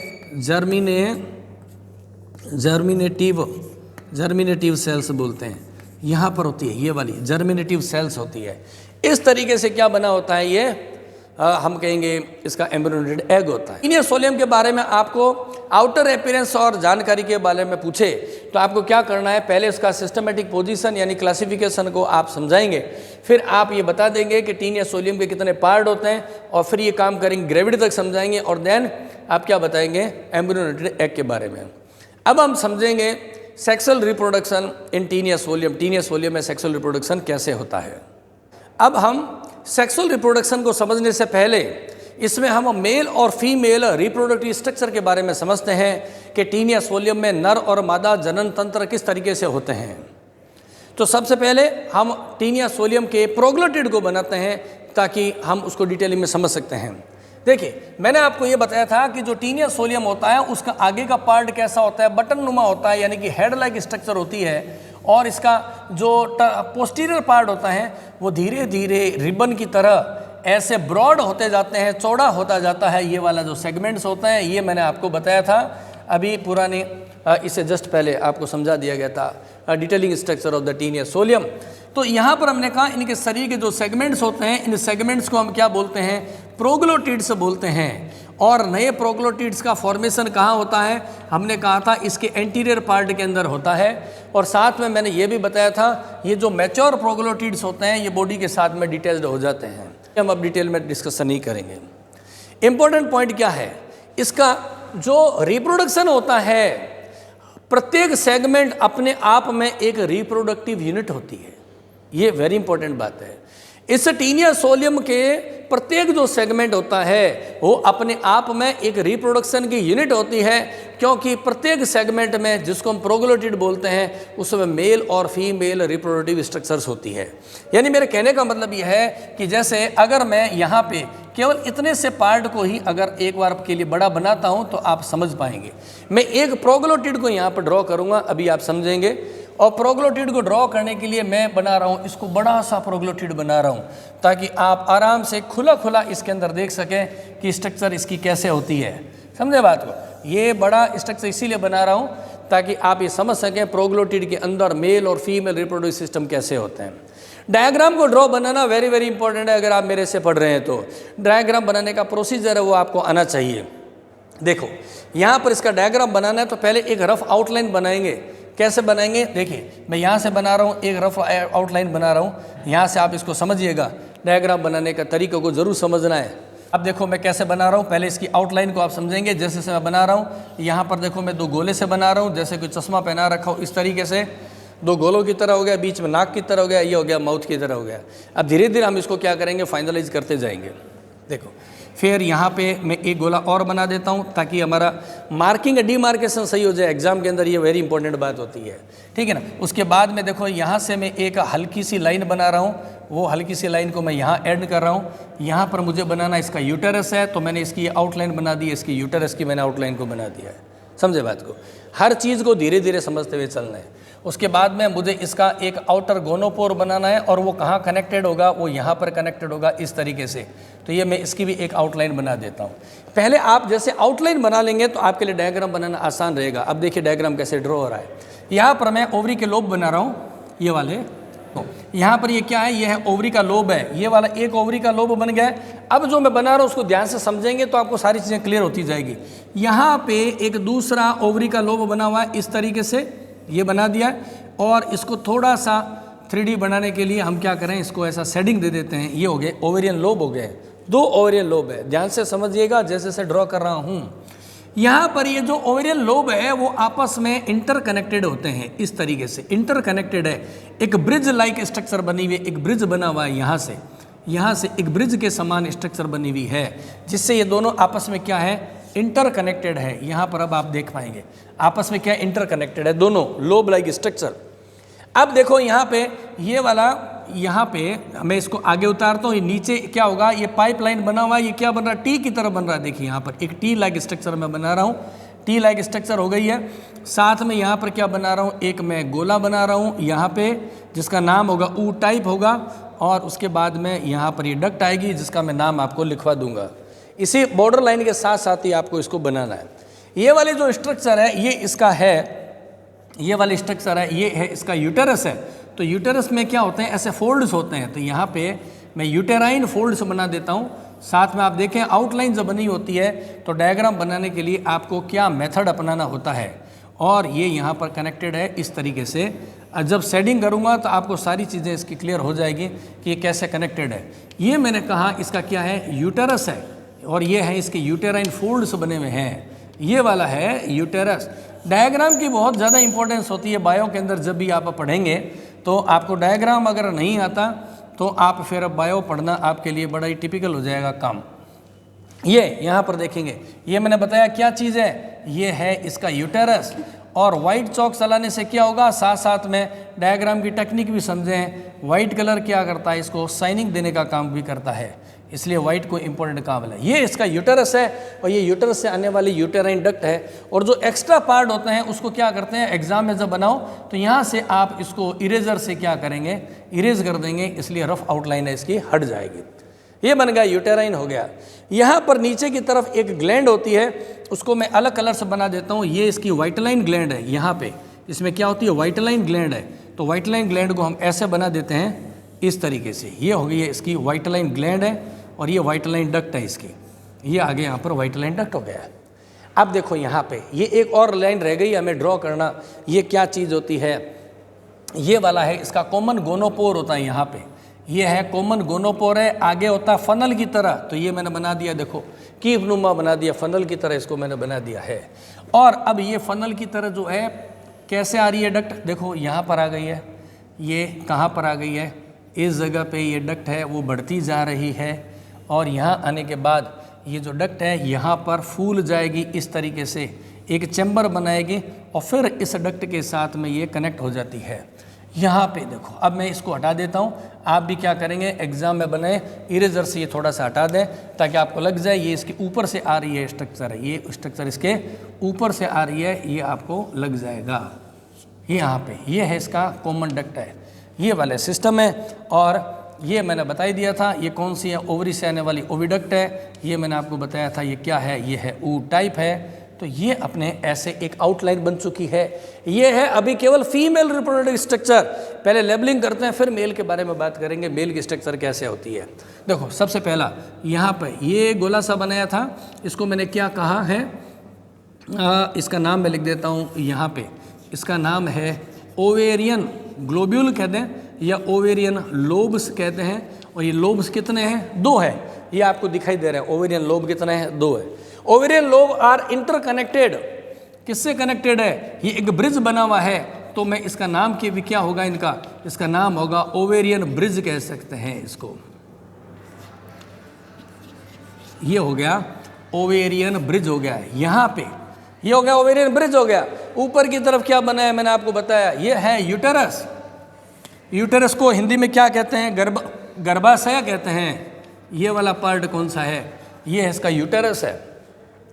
जर्मिनेटिव सेल्स बोलते हैं। यहाँ पर होती है ये वाली जर्मिनेटिव सेल्स होती है। इस तरीके से क्या बना होता है ये? हम कहेंगे इसका एम्ब्रियोनेटेड एग होता है। टीनियस सोलियम के बारे में आपको आउटर अपीयरेंस और जानकारी के बारे में पूछे तो आपको क्या करना है? पहले इसका सिस्टमेटिक पोजीशन यानी क्लासिफिकेशन को आप समझाएंगे, फिर आप ये बता देंगे कि टीनियस सोलियम के कितने पार्ट होते हैं, और फिर ये काम करेंगे ग्रेविड तक समझाएंगे, और देन आप क्या बताएंगे? एम्ब्रियोनेटेड एग के बारे में। अब हम समझेंगे sexual reproduction in taenia solium. Taenia solium में सेक्सुअल रिप्रोडक्शन कैसे होता है। अब हम सेक्सुअल रिप्रोडक्शन को समझने से पहले इसमें हम मेल और फीमेल रिप्रोडक्टिव स्ट्रक्चर के बारे में समझते हैं कि टीनियस सोलियम में नर और मादा जनन तंत्र किस तरीके से होते हैं। तो सबसे पहले हम टीनियस सोलियम के प्रोग्लोटिड को बनाते हैं ताकि हम उसको डिटेलिंग में समझ सकते हैं। देखिए, मैंने आपको ये बताया था कि जो टीनियस सोलियम होता है उसका आगे का पार्ट कैसा होता है? बटन नुमा होता है, यानी कि हेड लाइक स्ट्रक्चर होती है। और इसका जो पोस्टीरियर पार्ट होता है वो धीरे धीरे रिबन की तरह ऐसे ब्रॉड होते जाते हैं, चौड़ा होता जाता है। ये वाला जो सेगमेंट्स होता है ये मैंने आपको बताया था अभी पुराने, इससे जस्ट पहले आपको समझा दिया गया था detailing structure of the taenia solium. तो यहाँ पर हमने कहा इनके शरीर के जो सेगमेंट्स होते हैं, इन सेगमेंट्स को हम क्या बोलते हैं? प्रोग्लोटिड्स बोलते हैं। और नए प्रोग्लोटिड्स का फॉर्मेशन कहाँ होता है, हमने कहा था इसके एंटीरियर पार्ट के अंदर होता है। और साथ में मैंने ये भी बताया था ये जो मैच्योर प्रोग्लोटिड्स होते हैं ये बॉडी के साथ में डिटेल्ड हो जाते हैं, हम अब डिटेल में डिस्कशन नहीं करेंगे। इंपॉर्टेंट पॉइंट क्या है, इसका जो रिप्रोडक्शन होता है, प्रत्येक सेगमेंट अपने आप में एक रिप्रोडक्टिव यूनिट होती है, ये वेरी इंपॉर्टेंट बात है। इस टीनिया सोलियम के प्रत्येक जो सेगमेंट होता है वो अपने आप में एक रिप्रोडक्शन की यूनिट होती है, क्योंकि प्रत्येक सेगमेंट में जिसको हम प्रोग्लोटिड बोलते हैं उसमें मेल और फीमेल रिप्रोडक्टिव स्ट्रक्चर्स होती है। यानी मेरे कहने का मतलब यह है कि जैसे अगर मैं यहाँ पे केवल इतने से पार्ट को ही अगर एक बार के लिए बड़ा बनाता हूँ तो आप समझ पाएंगे। मैं एक प्रोग्लोटिड को यहाँ पर ड्रॉ करूँगा, अभी आप समझेंगे। और प्रोग्लोटिड को ड्रॉ करने के लिए मैं बना रहा हूँ इसको बड़ा सा प्रोग्लोटिड बना रहा हूँ, ताकि आप आराम से खुला खुला इसके अंदर देख सकें कि स्ट्रक्चर इसकी कैसे होती है। समझे बात को, ये बड़ा स्ट्रक्चर इसीलिए बना रहा हूँ ताकि आप ये समझ सकें प्रोग्लोटिड के अंदर मेल और फीमेल रिप्रोडक्टिव सिस्टम कैसे होते हैं। डायग्राम को ड्रॉ बनाना वेरी वेरी इंपॉर्टेंट है। अगर आप मेरे से पढ़ रहे हैं तो डायग्राम बनाने का प्रोसीजर है वो आपको आना चाहिए। देखो यहाँ पर इसका डायग्राम बनाना है तो पहले एक रफ आउटलाइन बनाएंगे। कैसे बनाएंगे, देखिए मैं यहाँ से बना रहा हूँ, एक रफ आउटलाइन बना रहा हूँ, यहाँ से आप इसको समझिएगा। डायग्राम बनाने का तरीक़े को ज़रूर समझना है। अब देखो मैं कैसे बना रहा हूँ, पहले इसकी आउटलाइन को आप समझेंगे। जैसे से मैं बना रहा हूँ, यहाँ पर देखो मैं दो गोले से बना रहा हूँ, जैसे कोई चश्मा पहना रखा हो इस तरीके से, दो गोलों की तरह हो गया, बीच में नाक की तरह हो गया, ये हो गया माउथ की तरह हो गया। अब धीरे धीरे हम इसको क्या करेंगे, फाइनलाइज करते जाएंगे। देखो फिर यहाँ पे मैं एक गोला और बना देता हूँ ताकि हमारा मार्किंग डीमार्केशन सही हो जाए। एग्जाम के अंदर ये वेरी इंपॉर्टेंट बात होती है, ठीक है ना। उसके बाद में देखो यहाँ से मैं एक हल्की सी लाइन बना रहा हूँ, वो हल्की सी लाइन को मैं यहाँ ऐड कर रहा हूँ। यहाँ पर मुझे बनाना इसका यूटेरस है, तो मैंने इसकी आउटलाइन बना दी, इसकी यूटेरस की मैंने आउटलाइन को बना दिया है। समझे बात को, हर चीज़ को धीरे धीरे समझते हुए चलना है। उसके बाद में मुझे इसका एक आउटर गोनोपोर बनाना है, और वो कहाँ कनेक्टेड होगा, वो यहाँ पर कनेक्टेड होगा इस तरीके से। तो ये मैं इसकी भी एक आउटलाइन बना देता हूँ। पहले आप जैसे आउटलाइन बना लेंगे तो आपके लिए डायग्राम बनाना आसान रहेगा। अब देखिए डायग्राम कैसे ड्रॉ हो रहा है। यहाँ पर मैं ओवरी के लोब बना रहा हूँ, ये वाले। तो यहाँ पर ये क्या है, ये है ओवरी का लोब है, ये वाला एक ओवरी का लोब बन गया है। अब जो मैं बना रहा हूँ उसको ध्यान से समझेंगे तो आपको सारी चीज़ें क्लियर होती जाएगी। यहाँ पे एक दूसरा ओवरी का लोब बना हुआ है इस तरीके से, ये बना दिया है। और इसको थोड़ा सा 3D बनाने के लिए हम क्या करें, इसको ऐसा शेडिंग दे देते हैं। ये हो गए ओवेरियन लोब हो गए, दो ओवेरियन लोब है। ध्यान से समझिएगा जैसे से ड्रॉ कर रहा हूँ। यहाँ पर ये जो ओवेरियन लोब है वो आपस में इंटरकनेक्टेड होते हैं इस तरीके से, इंटरकनेक्टेड है। एक ब्रिज लाइक स्ट्रक्चर बनी हुई है, एक ब्रिज बना हुआ है यहाँ से एक ब्रिज के समान स्ट्रक्चर बनी हुई है, जिससे ये दोनों आपस में क्या है, इंटरकनेक्टेड है। यहाँ पर अब आप देख पाएंगे आपस में क्या इंटरकनेक्टेड है, दोनों लोब लाइक स्ट्रक्चर। अब देखो यहाँ पे ये वाला, यहाँ पे मैं इसको आगे उतारता हूँ, ये नीचे क्या होगा, ये पाइपलाइन बना हुआ है, ये क्या बन रहा है, टी की तरह बन रहा है। देखिए यहाँ पर एक टी लाइक स्ट्रक्चर मैं बना रहा हूँ, टी लाइक स्ट्रक्चर हो गई है। साथ में यहाँ पर क्या बना रहा हूँ, एक मैं गोला बना रहा हूँ यहाँ पे, जिसका नाम होगा U टाइप होगा। और उसके बाद में यहाँ पर ये डक्ट आएगी जिसका मैं नाम आपको लिखवा दूंगा। इसी बॉर्डर लाइन के साथ साथ ही आपको इसको बनाना है। ये वाले जो स्ट्रक्चर है ये इसका है, ये वाले स्ट्रक्चर है, ये है इसका यूटेरस है। तो यूटेरस में क्या होते हैं, ऐसे फोल्ड्स होते हैं। तो यहाँ पे मैं यूटेराइन फोल्ड्स बना देता हूँ। साथ में आप देखें आउटलाइन जब बनी होती है तो डायग्राम बनाने के लिए आपको क्या मेथड अपनाना होता है। और ये यहाँ पर कनेक्टेड है इस तरीके से। जब शेडिंग करूँगा तो आपको सारी चीज़ें इसकी क्लियर हो जाएगी कि ये कैसे कनेक्टेड है। ये मैंने कहा इसका क्या है, यूटेरस है, और ये है इसके यूटेराइन फोल्ड्स बने हुए हैं। ये वाला है यूटेरस। डायग्राम की बहुत ज़्यादा इंपॉर्टेंस होती है बायो के अंदर। जब भी आप पढ़ेंगे तो आपको डायग्राम अगर नहीं आता तो आप फिर बायो पढ़ना आपके लिए बड़ा ही टिपिकल हो जाएगा काम। ये यहाँ पर देखेंगे, ये मैंने बताया क्या चीज़ है, ये है इसका यूटेरस। और वाइट चौक चलाने से क्या होगा, साथ साथ में डायग्राम की टेक्निक भी समझें। वाइट कलर क्या करता है, इसको शाइनिंग देने का काम भी करता है, इसलिए वाइट को इंपॉर्टेंट काम है। ये इसका यूटेरस है, और ये यूटेरस से आने वाली यूटेराइन डक्ट है। और जो एक्स्ट्रा पार्ट होते हैं उसको क्या करते हैं, एग्जाम में जब बनाओ तो यहाँ से आप इसको इरेजर से क्या करेंगे, इरेज कर देंगे, इसलिए रफ आउटलाइन है इसकी हट जाएगी। ये बन गया यूटेराइन हो गया। यहाँ पर नीचे की तरफ एक ग्लैंड होती है, उसको मैं अलग कलर से बना देता हूँ। ये इसकी वाइटलाइन ग्लैंड है। यहाँ पे इसमें क्या होती है, वाइटलाइन ग्लैंड है। तो वाइटलाइन ग्लैंड को हम ऐसे बना देते हैं इस तरीके से। ये हो गई है इसकी वाइटलाइन ग्लैंड है, और ये वाइटलाइन डक्ट है इसकी। ये आगे यहाँ पर वाइटलाइन डक्ट हो गया है। अब देखो यहाँ पे ये एक और लाइन रह गई हमें ड्रॉ करना, ये क्या चीज़ होती है, ये वाला है इसका कॉमन गोनोपोर होता है यहाँ पे, ये है कॉमन गोनोपोर है, आगे होता है फनल की तरह, तो ये मैंने बना दिया, देखो कीप नुमा बना दिया, फनल की तरह इसको मैंने बना दिया है। और अब ये फनल की तरह जो है कैसे आ रही है डक्ट, देखो यहाँ पर आ गई है, ये कहाँ पर आ गई है, इस जगह पे ये डक्ट है वो बढ़ती जा रही है, और यहाँ आने के बाद ये जो डक्ट है यहाँ पर फूल जाएगी, इस तरीके से एक चैम्बर बनाएगी, और फिर इस डक्ट के साथ में ये कनेक्ट हो जाती है। यहाँ पे देखो, अब मैं इसको हटा देता हूँ, आप भी क्या करेंगे एग्जाम में बनाए इरेजर से ये थोड़ा सा हटा दें ताकि आपको लग जाए ये इसके ऊपर से आ रही है स्ट्रक्चर है, ये स्ट्रक्चर इसके ऊपर से आ रही है, ये आपको लग जाएगा। ये यहाँ पे ये है इसका कॉमन डक्ट है, ये वाले सिस्टम है। और ये मैंने बता ही दिया था ये कौन सी है, ओवरी से आने वाली ओविडक्ट है, ये मैंने आपको बताया था ये क्या है, ये है ऊ टाइप है। तो ये अपने ऐसे एक आउटलाइन बन चुकी है। ये है अभी केवल फीमेल रिप्रोडक्टिव स्ट्रक्चर, पहले लेबलिंग करते हैं फिर मेल के बारे में बात करेंगे, मेल की स्ट्रक्चर कैसे होती है। देखो सबसे पहला यहाँ पे ये गोला सा बनाया था, इसको मैंने क्या कहा है, इसका नाम मैं लिख देता हूँ यहाँ पे, इसका नाम है ओवेरियन ग्लोब्यूल कहते हैं या ओवेरियन लोब्स कहते हैं। और ये लोब्स कितने हैं, 2 है, ये आपको दिखाई दे रहा है। ओवेरियन लोब कितने हैं, 2 है। ओवेरियन लोब आर इंटरकनेक्टेड, किससे कनेक्टेड है, ये एक ब्रिज बना हुआ है, तो मैं इसका नाम के भी क्या होगा, इनका इसका नाम होगा ओवेरियन ब्रिज कह सकते हैं इसको। ये हो गया ओवेरियन ब्रिज हो गया है, यहाँ पे ये हो गया ओवेरियन ब्रिज हो गया। ऊपर की तरफ क्या बना है मैंने आपको बताया, ये है यूटेरस। यूटेरस को हिंदी में क्या कहते हैं, गर्भाशय कहते हैं। ये वाला पार्ट कौन सा है, ये है इसका यूटेरस है,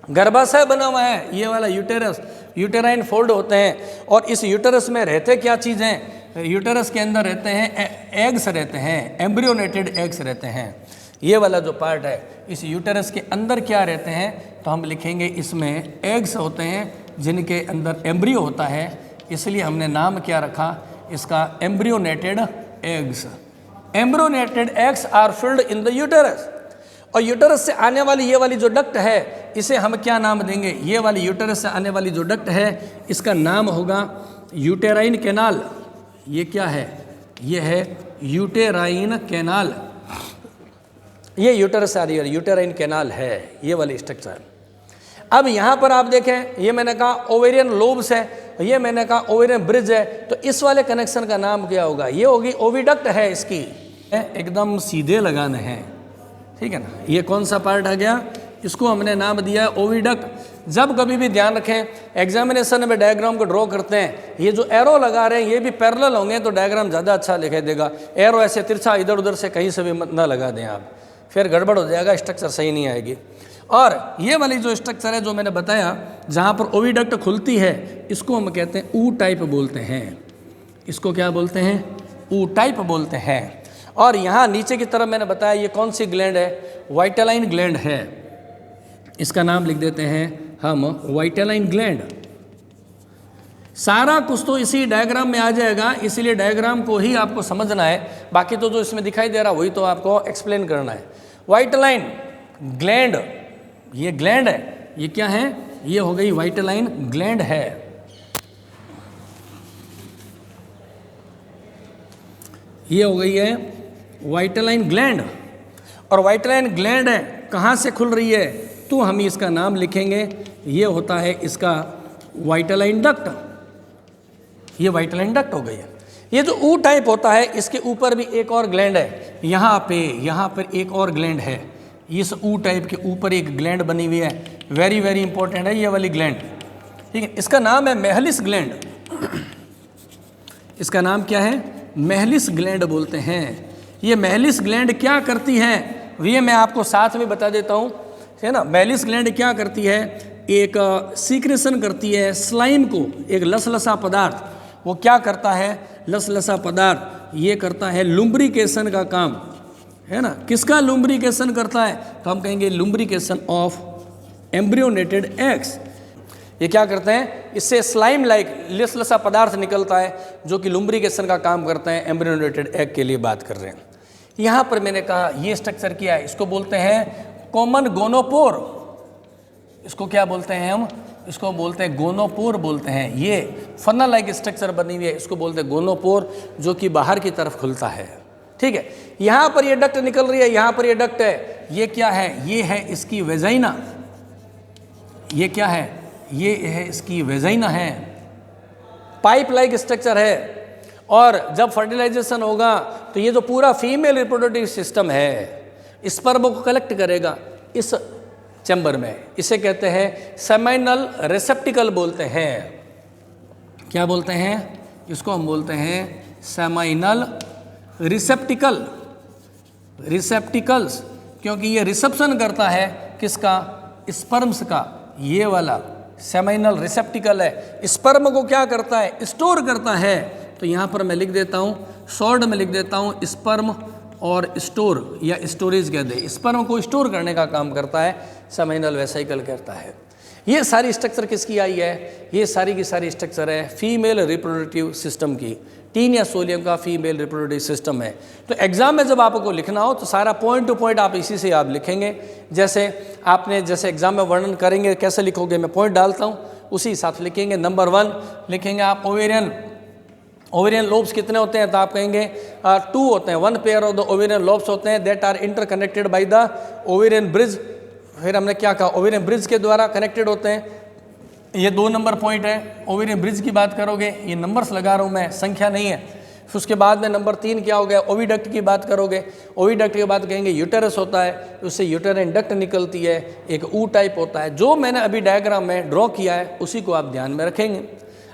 गर्भाशय बना हुआ है ये वाला यूटेरस। यूटेराइन फोल्ड होते हैं, और इस यूटेरस में रहते क्या चीज़ें, यूटेरस के अंदर रहते हैं एग्स रहते हैं, एम्ब्रियोनेटेड एग्स रहते हैं। ये वाला जो पार्ट है इस यूटेरस के अंदर क्या रहते हैं, तो हम लिखेंगे इसमें एग्स होते हैं जिनके अंदर एम्ब्रियो होता है, इसलिए हमने नाम क्या रखा इसका, embryonated eggs. Embryonated eggs are filled in the uterus. और यूटेरस से आने वाली ये वाली जो डक्ट है इसे हम क्या नाम देंगे, ये वाली यूटेरस से आने वाली जो डक्ट है इसका नाम होगा यूटेराइन कैनाल। ये क्या है, ये है यूटेराइन कैनाल, ये यूटेरस से आ रही है, यूटेराइन कैनाल है ये वाली स्ट्रक्चर। अब यहाँ पर आप देखें, ये मैंने कहा ओवेरियन लोब्स है, ये मैंने कहा ओवेरियन ब्रिज है, तो इस वाले कनेक्शन का नाम क्या होगा, ये होगी ओविडक्ट है। इसकी एकदम सीधे लगाने हैं, ठीक है ना। ये कौन सा पार्ट आ गया, इसको हमने नाम दिया ओविडक्ट। जब कभी भी ध्यान रखें एग्जामिनेशन में डायग्राम को ड्रॉ करते हैं, ये जो एरो लगा रहे हैं ये भी पैरेलल होंगे तो डायग्राम ज़्यादा अच्छा दिखाई देगा। एरो ऐसे तिरछा इधर उधर से कहीं से भी मत ना लगा दें आप, फिर गड़बड़ हो जाएगा, स्ट्रक्चर सही नहीं आएगी। और ये वाली जो स्ट्रक्चर है जो मैंने बताया जहाँ पर ओविडक्ट खुलती है इसको हम कहते हैं ऊ टाइप बोलते हैं, इसको क्या बोलते हैं, ऊ टाइप बोलते हैं। और यहाँ नीचे की तरफ मैंने बताया ये कौन सी ग्लैंड है, वाइटेलाइन ग्लैंड है, इसका नाम लिख देते हैं हम वाइटेलाइन ग्लैंड। सारा कुछ तो इसी डायग्राम में आ जाएगा, इसलिए डायग्राम को ही आपको समझना है, बाकी तो जो इसमें दिखाई दे रहा वही तो आपको एक्सप्लेन करना है। वाइटेलाइन ग्लैंड, ये ग्लैंड है, ये क्या है, ये हो गई वाइटेलाइन ग्लैंड है। ये हो गई है वाइटेलाइन ग्लैंड। और वाइटेलाइन ग्लैंड है कहाँ से खुल रही है, तो हम इसका नाम लिखेंगे, ये होता है इसका वाइटेलाइन डक्ट। ये वाइटेलाइन डक्ट हो गई है। ये जो ऊ टाइप होता है इसके ऊपर भी एक और ग्लैंड है, यहाँ पर एक और ग्लैंड है, इस ऊ टाइप के ऊपर एक ग्लैंड बनी हुई है, वेरी वेरी इंपॉर्टेंट है ये वाली ग्लैंड, ठीक है। इसका नाम है मेहलिस ग्लैंड, इसका नाम क्या है, मेहलिस ग्लैंड बोलते हैं। ये मेहलिस ग्लैंड क्या करती है ये मैं आपको साथ में बता देता हूँ, है ना। मेहलिस ग्लैंड क्या करती है, एक सीक्रेशन करती है स्लाइम को, एक लसलसा पदार्थ, वो क्या करता है, लसलसा पदार्थ ये करता है लुम्ब्रिकेशन का काम, है ना। किसका लुम्ब्रिकेशन करता है, तो हम कहेंगे लुम्ब्रिकेशन ऑफ एम्ब्रियोनेटेड एग्स। ये क्या करते हैं, इससे स्लाइम लाइक लसलसा पदार्थ निकलता है जो कि लुम्ब्रिकेशन का काम करता है, एम्ब्रियोनेटेड एग के लिए बात कर रहे हैं। यहाँ पर मैंने कहा ये स्ट्रक्चर क्या है, इसको बोलते हैं कॉमन गोनोपोर, इसको क्या बोलते हैं हम, इसको बोलते हैं गोनोपोर बोलते हैं। ये फनल लाइक स्ट्रक्चर बनी हुई है, इसको बोलते हैं गोनोपोर, जो कि बाहर की तरफ खुलता है। ठीक है, यहाँ पर ये डक्ट निकल रही है, यहाँ पर ये डक्ट है, ये क्या है, ये है इसकी वेजाइना। ये क्या है, ये है इसकी वेजाइना है, पाइप लाइक स्ट्रक्चर है। और जब फर्टिलाइजेशन होगा तो ये जो पूरा फीमेल रिप्रोडक्टिव सिस्टम है स्पर्म को कलेक्ट करेगा इस चैम्बर में, इसे कहते हैं सेमाइनल रिसेप्टिकल बोलते हैं। क्या बोलते हैं इसको, हम बोलते हैं सेमाइनल रिसेप्टिकल, रिसेप्टिकल्स, क्योंकि ये रिसेप्शन करता है किसका, स्पर्म्स का। ये वाला सेमाइनल रिसेप्टिकल है, स्पर्म को क्या करता है, स्टोर करता है। तो यहाँ पर मैं लिख देता हूँ, शॉर्ट में लिख देता हूँ, स्पर्म और स्टोर या स्टोरेज कहते हैं, स्पर्म को स्टोर करने का काम करता है, सेमाइनल वेसिकल करता है। ये सारी स्ट्रक्चर किसकी आई है, ये सारी की सारी स्ट्रक्चर है फीमेल रिप्रोडक्टिव सिस्टम की, टीनिया सोलियम का फीमेल रिप्रोडक्टिव सिस्टम है। तो एग्जाम में जब आपको लिखना हो तो सारा पॉइंट टू पॉइंट आप इसी से आप लिखेंगे, जैसे आपने जैसे एग्जाम में वर्णन करेंगे कैसे लिखोगे, मैं पॉइंट डालता हूँ उसी हिसाब से लिखेंगे। नंबर 1 लिखेंगे आप ओवेरियन लोब्स कितने होते हैं, तो आप कहेंगे 2 होते हैं, 1 pair of the ovarian lobes होते हैं that are interconnected by the ovarian bridge. फिर हमने क्या कहा, ओवेरियन ब्रिज के द्वारा कनेक्टेड होते हैं। ये 2 नंबर पॉइंट है, ओवेरियन ब्रिज की बात करोगे, ये नंबर्स लगा रहा हूँ मैं, संख्या नहीं है। फिर उसके बाद में नंबर 3 क्या हो गया, ओविडक्ट की बात करोगे, ओविडक्ट के बाद कहेंगे यूटेरस होता है, उससे यूटेराइन डक्ट निकलती है, एक ऊ टाइप होता है। जो मैंने अभी डायग्राम में ड्रॉ किया है उसी को आप ध्यान में रखेंगे।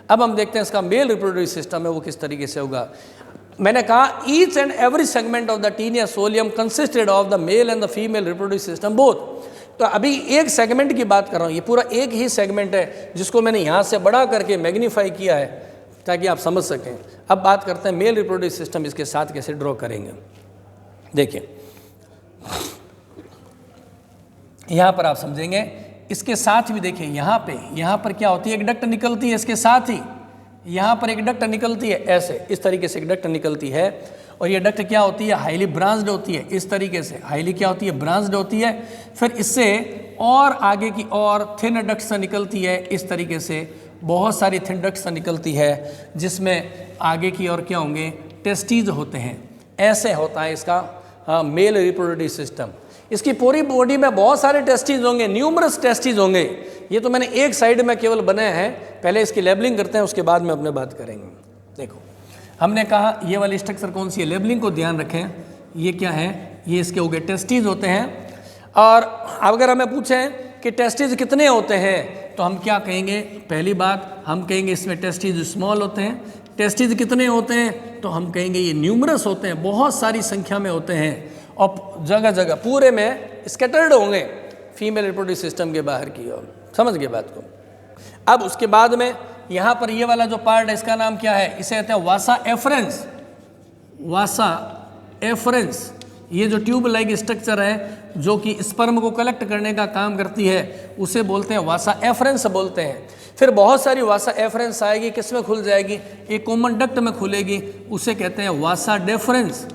अब हम देखते हैं इसका मेल रिप्रोडक्टिव सिस्टम है वो किस तरीके से होगा। मैंने कहा each and every segment of the taenia solium consisted of the male and the female reproductive system both. तो अभी एक सेगमेंट की बात कर रहा हूँ, ये पूरा एक ही सेगमेंट है जिसको मैंने यहाँ से बड़ा करके मैग्नीफाई किया है ताकि आप समझ सकें। अब बात करते हैं मेल रिप्रोडक्टिव सिस्टम इसके साथ कैसे ड्रॉ करेंगे। देखिए यहाँ पर आप समझेंगे, इसके साथ भी देखिए यहाँ पर क्या होती है, एक डक्ट निकलती है, इसके साथ ही यहाँ पर एक डक्ट निकलती है, ऐसे इस तरीके से एक डक्ट निकलती है। और ये डक्ट क्या होती है, हाईली ब्रांच्ड होती है, इस तरीके से हाईली क्या होती है, ब्रांच्ड होती है। फिर इससे और आगे की और थिन डक्ट से निकलती है, इस तरीके से बहुत सारी थिन डक्ट से निकलती है, जिसमें आगे की और क्या होंगे, टेस्टीज होते हैं। ऐसे होता है इसका मेल रिप्रोडक्टिव सिस्टम। इसकी पूरी बॉडी में बहुत सारे टेस्टीज होंगे, न्यूमरस टेस्टीज होंगे। ये तो मैंने एक साइड में केवल बनाए हैं, पहले इसकी लेबलिंग करते हैं, उसके बाद में अपने बात करेंगे। देखो हमने कहा ये वाली स्ट्रक्चर कौन सी है, लेबलिंग को ध्यान रखें। ये क्या है, ये इसके हो गए टेस्टीज होते हैं। और अगर हमें पूछें कि टेस्टीज कितने होते हैं तो हम क्या कहेंगे, पहली बात हम कहेंगे इसमें टेस्टीज स्मॉल होते हैं। टेस्टीज कितने होते हैं तो हम कहेंगे ये न्यूमरस होते हैं, बहुत सारी संख्या में होते हैं और जगह जगह पूरे में स्कैटर्ड होंगे फीमेल रिप्रोडक्टिव सिस्टम के बाहर की ओर। समझ गए बात को। अब उसके बाद में यहाँ पर ये वाला जो पार्ट है इसका नाम क्या है, इसे कहते हैं वासा एफरेंस। वासा एफरेंस ये जो ट्यूब लाइक स्ट्रक्चर है जो कि स्पर्म को कलेक्ट करने का काम करती है उसे बोलते हैं वासा एफरेंस बोलते हैं। फिर बहुत सारी वासा एफरेंस आएगी, किस में खुल जाएगी, एक कॉमन डक्ट में खुलेगी, उसे कहते हैं वासा डेफरेंस।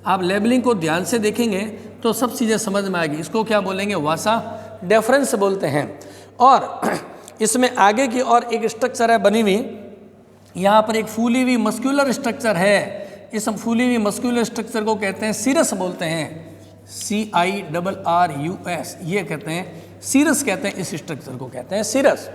आप लेबलिंग को ध्यान से देखेंगे तो सब चीज़ें समझ में आएगी। इसको क्या बोलेंगे, वासा डेफरेंस बोलते हैं। और इसमें आगे की और एक स्ट्रक्चर है बनी हुई, यहाँ पर एक फूली हुई मस्कुलर स्ट्रक्चर है। इस फूली हुई मस्कुलर स्ट्रक्चर को कहते हैं सीरस बोलते हैं, CIRRUS, ये कहते हैं सीरस, कहते हैं इस स्ट्रक्चर को कहते हैं सीरस।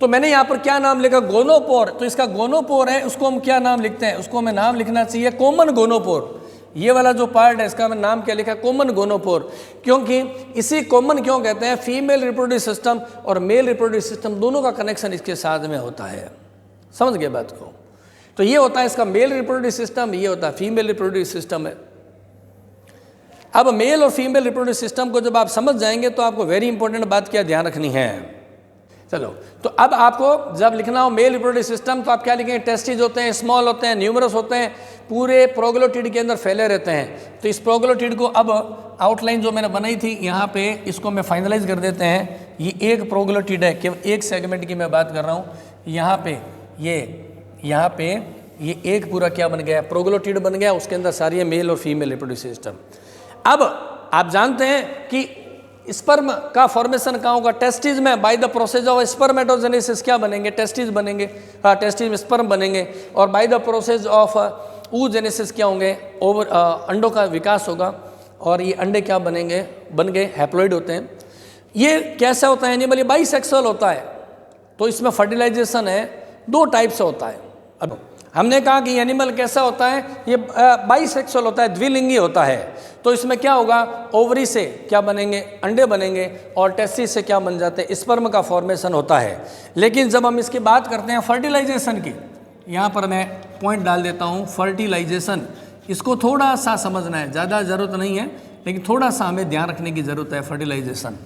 तो मैंने यहाँ पर क्या नाम लिखा, गोनोपोर। तो इसका गोनोपोर है, उसको हम क्या नाम लिखते हैं, उसको हमें नाम लिखना चाहिए कॉमन गोनोपोर। ये वाला जो पार्ट है इसका मैं नाम क्या लिखा, कॉमन गोनोपोर। क्योंकि इसी कॉमन क्यों कहते हैं, फीमेल रिप्रोडक्टिव सिस्टम और मेल रिप्रोडक्टिव सिस्टम दोनों का कनेक्शन इसके साथ में होता है। समझ गए बात को। तो ये होता है इसका मेल रिप्रोडक्टिव सिस्टम, ये होता है फीमेल रिप्रोडक्टिव सिस्टम है। अब मेल और फीमेल रिप्रोडक्टिव सिस्टम को जब आप समझ जाएंगे तो आपको वेरी इंपॉर्टेंट बात क्या ध्यान रखनी है। चलो तो अब आपको जब लिखना हो मेल रिप्रोडक्टिव सिस्टम तो आप क्या लिखेंगे, टेस्टिज होते हैं, स्मॉल होते हैं, न्यूमरस होते हैं, पूरे प्रोग्लोटिड के अंदर फैले रहते हैं। तो इस प्रोग्लोटिड को अब आउटलाइन जो मैंने बनाई थी यहाँ पे, इसको मैं फाइनलाइज कर देते हैं। ये एक प्रोग्लोटिड है, केवल एक सेगमेंट की मैं बात कर रहा हूँ। यहाँ पे ये एक पूरा क्या बन गया, प्रोग्लोटिड बन गया, उसके अंदर सारी है मेल और फीमेल रिप्रोडक्टिव सिस्टम। अब आप जानते हैं कि स्पर्म का फॉर्मेशन कहाँ होगा? टेस्टिस में। By the process of spermatogenesis क्या बनेंगे? टेस्टिस बनेंगे। टेस्टिस में स्पर्म बनेंगे। और by the process of oogenesis क्या होंगे? ओवर अंडों का विकास होगा और ये अंडे क्या बनेंगे? बन गए हैप्लॉइड होते हैं। ये कैसा होता है एनिमल? ये बाइसेक्सुअल होता है। तो इसमें फर्टिलाइजेशन है 2 टाइप से होता है। अब हमने कहा कि एनिमल कैसा होता है? ये बाइसेक्सुअल होता है, द्विलिंगी होता है। तो इसमें क्या होगा? ओवरी से क्या बनेंगे? अंडे बनेंगे। और टेस्टिस से क्या बन जाते हैं? स्पर्म का फॉर्मेशन होता है। लेकिन जब हम इसकी बात करते हैं फर्टिलाइजेशन की, यहाँ पर मैं पॉइंट डाल देता हूँ फर्टिलाइजेशन। इसको थोड़ा सा समझना है, ज़्यादा ज़रूरत नहीं है, लेकिन थोड़ा सा हमें ध्यान रखने की ज़रूरत है। फर्टिलाइजेशन,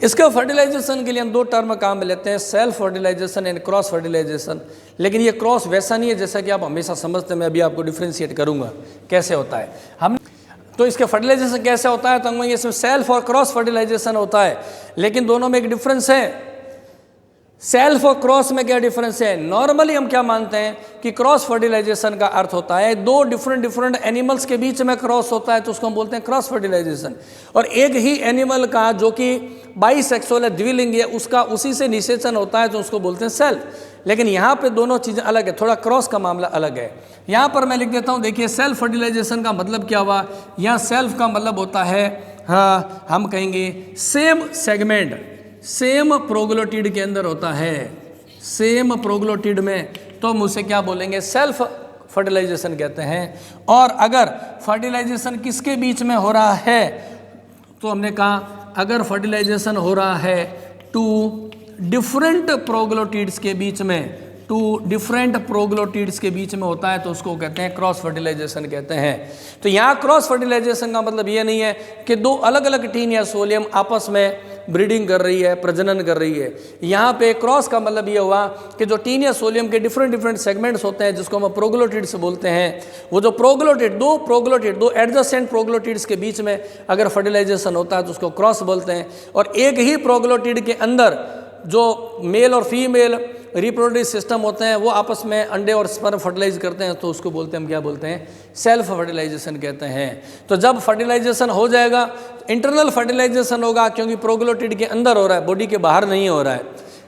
इसका फर्टिलाइजेशन के लिए हम 2 टर्म काम में लेते हैं, self fertilisation and cross fertilisation. लेकिन ये क्रॉस वैसा नहीं है जैसा कि आप हमेशा समझते हैं। मैं अभी आपको डिफ्रेंशिएट करूंगा कैसे होता है। हम तो इसके फर्टिलाइजेशन कैसे होता है, तो इसमें सेल्फ और क्रॉस फर्टिलाइजेशन होता है। लेकिन दोनों में एक डिफरेंस है। सेल्फ और क्रॉस में क्या डिफरेंस है? नॉर्मली हम क्या मानते हैं कि क्रॉस फर्टिलाइजेशन का अर्थ होता है 2 डिफरेंट एनिमल्स के बीच में क्रॉस होता है, तो उसको हम बोलते हैं क्रॉस फर्टिलाइजेशन। और एक ही एनिमल का जो कि बाइसेक्सुअल है, द्विलिंगी है, उसका उसी से निषेचन होता है, तो उसको बोलते हैं सेल्फ। लेकिन यहाँ पे दोनों चीज़ें अलग है, थोड़ा क्रॉस का मामला अलग है। यहाँ पर मैं लिख देता हूँ, देखिए सेल्फ फर्टिलाइजेशन का मतलब क्या हुआ? यहाँ सेल्फ का मतलब होता है, हाँ हम कहेंगे सेम सेगमेंट, सेम प्रोग्लोटिड के अंदर होता है, सेम प्रोग्लोटिड में, तो हम उसे क्या बोलेंगे? सेल्फ फर्टिलाइजेशन कहते हैं। और अगर फर्टिलाइजेशन किसके बीच में हो रहा है, तो हमने कहा अगर फर्टिलाइजेशन हो रहा है 2 डिफरेंट प्रोग्लोटिड्स के बीच में, 2 डिफरेंट प्रोग्लोटिड्स के बीच में होता है, तो उसको कहते हैं क्रॉस फर्टिलाइजेशन कहते हैं। तो यहाँ क्रॉस फर्टिलाइजेशन का मतलब ये नहीं है कि 2 अलग अलग टीन या सोलियम आपस में ब्रीडिंग कर रही है, प्रजनन कर रही है। यहाँ पे क्रॉस का मतलब ये हुआ कि जो टीन या सोलियम के डिफरेंट सेगमेंट्स होते हैं, जिसको हम प्रोग्लोटिड्स बोलते हैं, वो जो प्रोग्लोटिड 2 एडजेसेंट प्रोग्लोटिड्स के बीच में अगर फर्टिलाइजेशन होता है तो उसको क्रॉस बोलते हैं। और एक ही प्रोग्लोटिड के अंदर जो मेल और फीमेल रिप्रोडक्टिव सिस्टम होते हैं, वो आपस में अंडे और स्पर्म फर्टिलाइज करते हैं, तो उसको बोलते हैं, हम क्या बोलते हैं? सेल्फ फर्टिलाइजेशन कहते हैं। तो जब फर्टिलाइजेशन हो जाएगा, इंटरनल फर्टिलाइजेशन होगा, क्योंकि प्रोग्लोटिड के अंदर हो रहा है, बॉडी के बाहर नहीं हो रहा है,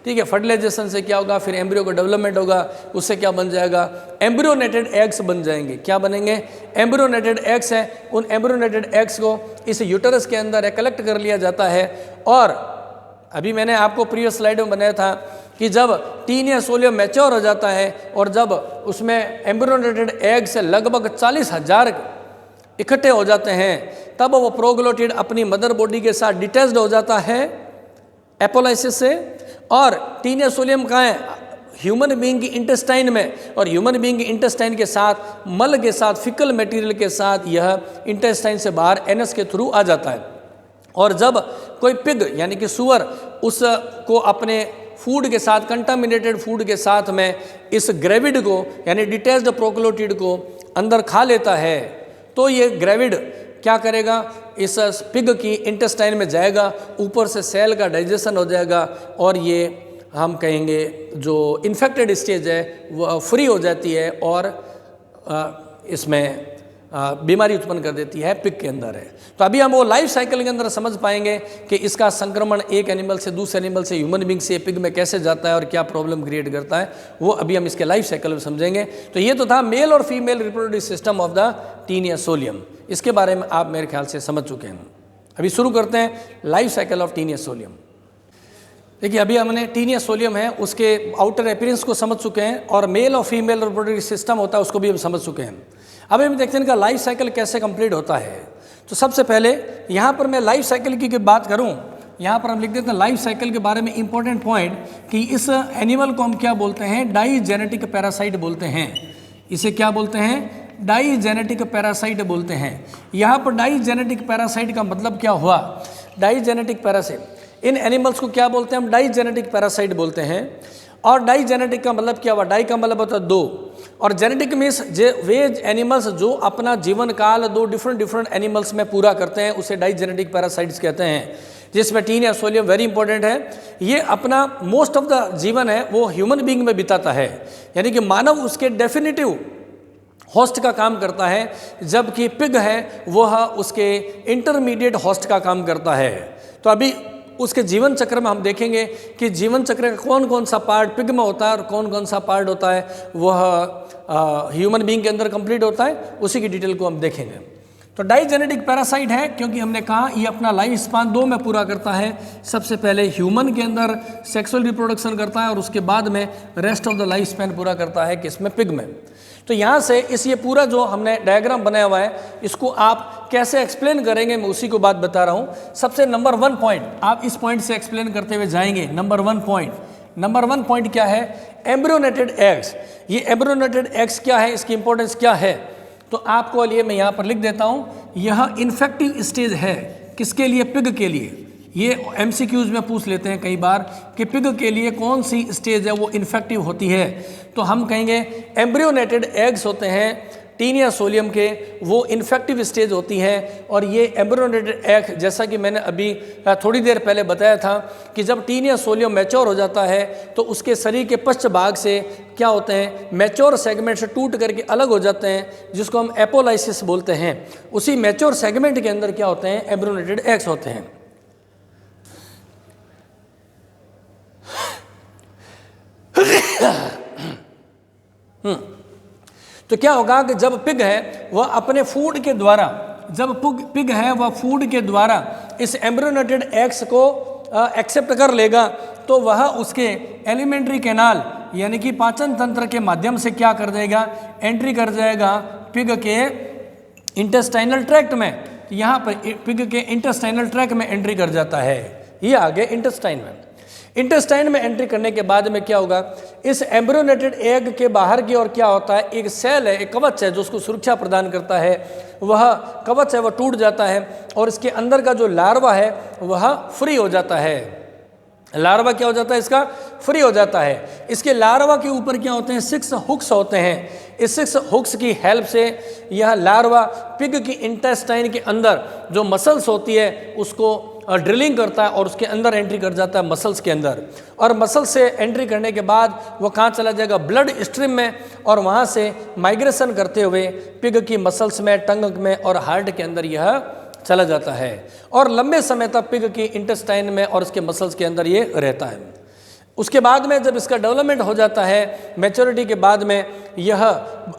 ठीक है। फर्टिलाइजेशन से क्या होगा? फिर एम्ब्रियो का डेवलपमेंट होगा, उससे क्या बन जाएगा? एम्ब्रियोनेटेड एग्स बन जाएंगे। क्या बनेंगे? एम्ब्रियोनेटेड एग्स है। उन एम्ब्रियोनेटेड एग्स को इस यूटरस के अंदर कलेक्ट कर लिया जाता है। और अभी मैंने आपको प्रीवियस स्लाइड में बनाया था कि जब टीन या सोलियम मैच्योर हो जाता है और जब उसमें एम्ब्रियोनेटेड एग से लगभग 40,000 इकट्ठे हो जाते हैं, तब वो प्रोग्लोटिड अपनी मदर बॉडी के साथ डिटैच्ड हो जाता है एपोलाइसिस से। और टीन या सोलियम कहाँ है? ह्यूमन बीइंग की इंटेस्टाइन में। और ह्यूमन बीइंग की इंटेस्टाइन के साथ, मल के साथ, फिकल मटेरियल के साथ यह इंटेस्टाइन से बाहर एनस के थ्रू आ जाता है। और जब कोई पिग यानी कि सुअर उसको अपने फूड के साथ, कंटामिनेटेड फूड के साथ में इस ग्रेविड को यानी डिटैच्ड प्रोग्लोटिड को अंदर खा लेता है, तो ये ग्रेविड क्या करेगा? इस पिग की इंटेस्टाइन में जाएगा, ऊपर से सेल का डाइजेशन हो जाएगा और ये हम कहेंगे जो इन्फेक्टेड स्टेज है वो फ्री हो जाती है और इसमें बीमारी उत्पन्न कर देती है, पिग के अंदर है। तो अभी हम वो लाइफ साइकिल के अंदर समझ पाएंगे कि इसका संक्रमण एक एनिमल से दूसरे एनिमल से ह्यूमन बीइंग से पिग में कैसे जाता है और क्या प्रॉब्लम क्रिएट करता है, वो अभी हम इसके लाइफ साइकिल में समझेंगे। तो ये तो था मेल और female reproductive system of the tin या सोलियम। इसके बारे में आप मेरे ख्याल से समझ चुके हैं। अभी शुरू करते हैं लाइफ साइकिल ऑफ टीन या सोलियम। देखिए अभी हमने टीन या सोलियम है उसके आउटर अपीयरेंस को समझ चुके हैं और मेल और फीमेल रिप्रोडक्टिव सिस्टम होता है उसको भी हम समझ चुके हैं। अब हम देखते हैं इनका लाइफ साइकिल कैसे कंप्लीट होता है। तो सबसे पहले यहाँ पर मैं लाइफ साइकिल की बात करूँ, यहाँ पर हम लिख देते हैं लाइफ साइकिल के बारे में इंपॉर्टेंट पॉइंट कि इस एनिमल को हम क्या बोलते हैं? डाईजेनेटिक पैरासाइट बोलते हैं। इसे क्या बोलते हैं? डाईजेनेटिक पैरासाइट बोलते हैं। यहाँ पर डाईजेनेटिक पैरासाइट का मतलब क्या हुआ? डाईजेनेटिक पैरासाइट, इन एनिमल्स को क्या बोलते हैं? हम डाईजेनेटिक पैरासाइट बोलते हैं। और डाईजेनेटिक का मतलब क्या हुआ? डाई का मतलब होता है 2 और जेनेटिक मीन्स वे एनिमल्स जो अपना जीवन काल 2 डिफरेंट एनिमल्स में पूरा करते हैं, उसे डाईजेनेटिक पैरासाइट्स कहते हैं। जिसमें टीन या सोलियम वेरी इंपॉर्टेंट है। ये अपना मोस्ट ऑफ द जीवन है वो ह्यूमन बीइंग में बिताता है, यानी कि मानव उसके डेफिनेटिव होस्ट का काम करता है, जबकि पिग है वह उसके इंटरमीडिएट होस्ट का काम करता है। तो अभी उसके जीवन चक्र में हम देखेंगे कि जीवन चक्र का कौन कौन सा पार्ट पिग में होता है और कौन कौन सा पार्ट होता है वह ह्यूमन बीइंग के अंदर कंप्लीट होता है, उसी की डिटेल को हम देखेंगे। तो डाइजेनेटिक पैरासाइट है क्योंकि हमने कहा ये अपना लाइफ स्पान 2 में पूरा करता है। सबसे पहले ह्यूमन के अंदर सेक्सुअल रिप्रोडक्शन करता है और उसके बाद में rest of the life span पूरा करता है किसमें, पिग में। तो यहाँ से इस ये पूरा जो हमने डायग्राम बनाया हुआ है इसको आप कैसे एक्सप्लेन करेंगे मैं उसी को बात बता रहा हूँ। सबसे नंबर 1 पॉइंट आप इस पॉइंट से एक्सप्लेन करते हुए जाएंगे। नंबर 1 पॉइंट क्या है, एम्ब्रियोनेटेड एग्स। ये एम्ब्रियोनेटेड एग्स क्या है, इसकी इंपॉर्टेंस क्या है, तो आपको लिए मैं यहाँ पर लिख देता हूँ। यह इन्फेक्टिव स्टेज है किसके लिए, पिग के लिए। ये एमसीक्यूज में पूछ लेते हैं कई बार कि पिग के लिए कौन सी स्टेज है वो इन्फेक्टिव होती है, तो हम कहेंगे एम्ब्रियोनेटेड एग्स होते हैं टीनिया सोलियम के, वो इन्फेक्टिव स्टेज होती है। और ये एम्ब्रियोनेटेड एग जैसा कि मैंने अभी थोड़ी देर पहले बताया था कि जब टीनिया सोलियम मैच्योर हो जाता है तो उसके शरीर के पश्च भाग से क्या होते हैं, मैच्योर सेगमेंट से टूट करके अलग हो जाते हैं, जिसको हम एपोलाइसिस बोलते हैं। उसी मैच्योर सेगमेंट के अंदर क्या होते हैं, एम्ब्रियोनेटेड एग्स होते हैं। तो क्या होगा कि जब पिग है वह अपने फूड के द्वारा, जब पिग है वह फूड के द्वारा इस एम्ब्रियोनेटेड एग्स को एक्सेप्ट कर लेगा तो वह उसके एलिमेंट्री कैनाल यानी कि पाचन तंत्र के माध्यम से क्या कर देगा, एंट्री कर जाएगा पिग के इंटेस्टाइनल ट्रैक्ट में। यहाँ पर पिग के इंटेस्टाइनल ट्रैक्ट में एंट्री कर जाता है। ये आगे इंटेस्टाइन में, इंटेस्टाइन में एंट्री करने के बाद में क्या होगा, इस एम्ब्रियोनेटेड एग के बाहर की ओर क्या होता है, एक सेल है, एक कवच है जो उसको सुरक्षा प्रदान करता है। वह कवच है वह टूट जाता है और इसके अंदर का जो लार्वा है वह फ्री हो जाता है। लार्वा क्या हो जाता है, इसका फ्री हो जाता है। इसके लार्वा के ऊपर क्या होते हैं, 6 हुक्स होते हैं। इस 6 हुक्स की हेल्प से यह लार्वा पिग की इंटेस्टाइन के अंदर जो मसल्स होती है उसको ड्रिलिंग करता है और उसके अंदर एंट्री कर जाता है मसल्स के अंदर। और मसल्स से एंट्री करने के बाद वो कहाँ चला जाएगा, ब्लड स्ट्रीम में, और वहाँ से माइग्रेशन करते हुए पिग की मसल्स में, टंग में और हार्ट के अंदर यह चला जाता है और लंबे समय तक पिग की इंटेस्टाइन में और उसके मसल्स के अंदर ये रहता है। उसके बाद में जब इसका डेवलपमेंट हो जाता है, मैच्योरिटी के बाद में यह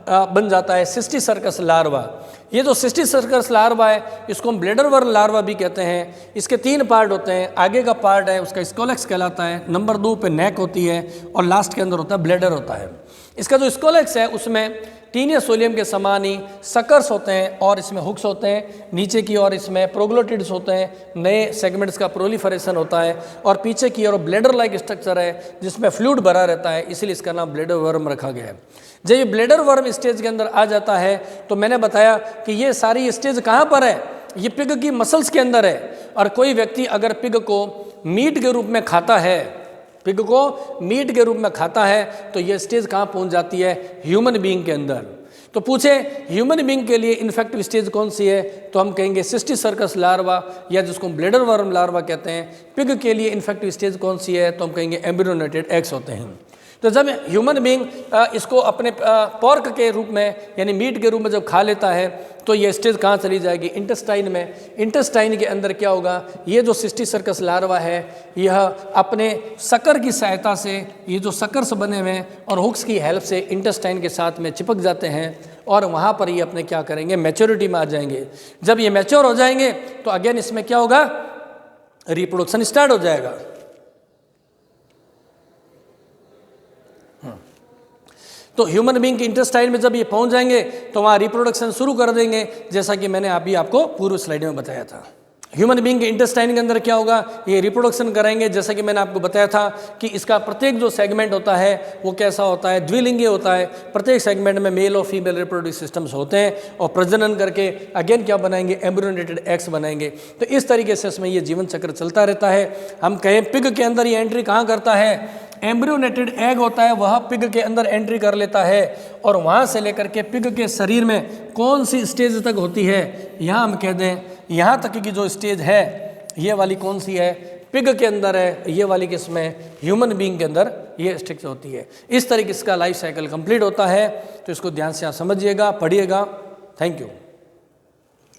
बन जाता है सिस्टी सर्कस लार्वा। ये जो सिस्टी सर्कस लार्वा है इसको हम ब्लेडर वर्म लार्वा भी कहते हैं। इसके 3 पार्ट होते हैं। आगे का पार्ट है उसका स्कोलेक्स कहलाता है, नंबर 2 पे नेक होती है और लास्ट के अंदर होता है ब्लेडर होता है। इसका जो स्कोलेक्स है उसमें टीनिया सोलियम के समान ही सकर्स होते हैं और इसमें हुक्स होते हैं। नीचे की ओर इसमें प्रोग्लोटिड्स होते हैं, नए सेगमेंट्स का प्रोलिफरेशन होता है और पीछे की ओर ब्लेडर लाइक स्ट्रक्चर है जिसमें फ्लूइड भरा रहता है, इसलिए इसका नाम ब्लेडर वर्म रखा गया है। जब ये ब्लेडर वर्म स्टेज के अंदर आ जाता है तो मैंने बताया कि ये सारी स्टेज कहाँ पर है, ये पिग की मसल्स के अंदर है। और कोई व्यक्ति अगर पिग को मीट के रूप में खाता है, पिग को मीट के रूप में खाता है तो ये स्टेज कहाँ पहुँच जाती है, ह्यूमन बीइंग के अंदर। तो पूछे ह्यूमन बीइंग के लिए इन्फेक्टिव स्टेज कौन सी है, तो हम कहेंगे सिस्टी सर्कस लार्वा या जिसको हम ब्लेडर वर्म लार्वा कहते हैं। पिग के लिए इन्फेक्टिव स्टेज कौन सी है, तो हम कहेंगे एम्ब्रियोनेटेड एग्स होते हैं। तो जब ह्यूमन बीइंग इसको अपने पोर्क के रूप में यानी मीट के रूप में जब खा लेता है तो ये स्टेज कहाँ चली जाएगी, इंटेस्टाइन में। इंटेस्टाइन के अंदर क्या होगा, ये जो सिस्टी सर्कस लार्वा है यह अपने सकर की सहायता से, ये जो सकर्स बने हुए हैं और हुक्स की हेल्प से इंटेस्टाइन के साथ में चिपक जाते हैं और वहाँ पर ये अपने क्या करेंगे, मैच्योरिटी में आ जाएंगे। जब ये मैच्योर हो जाएंगे तो अगेन इसमें क्या होगा, रिप्रोडक्शन स्टार्ट हो जाएगा। तो ह्यूमन बीइंग के इंटेस्टाइन में जब ये पहुंच जाएंगे तो वहाँ रिप्रोडक्शन शुरू कर देंगे, जैसा कि मैंने अभी आपको पूर्व स्लाइड में बताया था। ह्यूमन बीइंग के इंटेस्टाइन के अंदर क्या होगा, ये रिप्रोडक्शन कराएंगे। जैसा कि मैंने आपको बताया था कि इसका प्रत्येक जो सेगमेंट होता है वो कैसा होता है, द्विलिंगी होता है। प्रत्येक सेगमेंट में मेल और फीमेल रिप्रोडक्टिव सिस्टम्स होते हैं और प्रजनन करके अगेन क्या बनाएंगे, एम्ब्रियोनेटेड एग्स बनाएंगे। तो इस तरीके से इसमें ये जीवन चक्र चलता रहता है। हम कहें पिग के अंदर ये एंट्री कहाँ करता है, एम्ब्रियोनेटेड एग होता है वह पिग के अंदर एंट्री कर लेता है और वहाँ से लेकर के पिग के शरीर में कौन सी स्टेज तक होती है, यहाँ हम कह दें यहाँ तक की जो स्टेज है ये वाली कौन सी है, पिग के अंदर है, ये वाली किसमें, ह्यूमन बीइंग के अंदर ये स्टेज होती है। इस तरीके से इसका लाइफ साइकिल कंप्लीट होता है। तो इसको ध्यान से आप समझिएगा, पढ़िएगा। Thank you.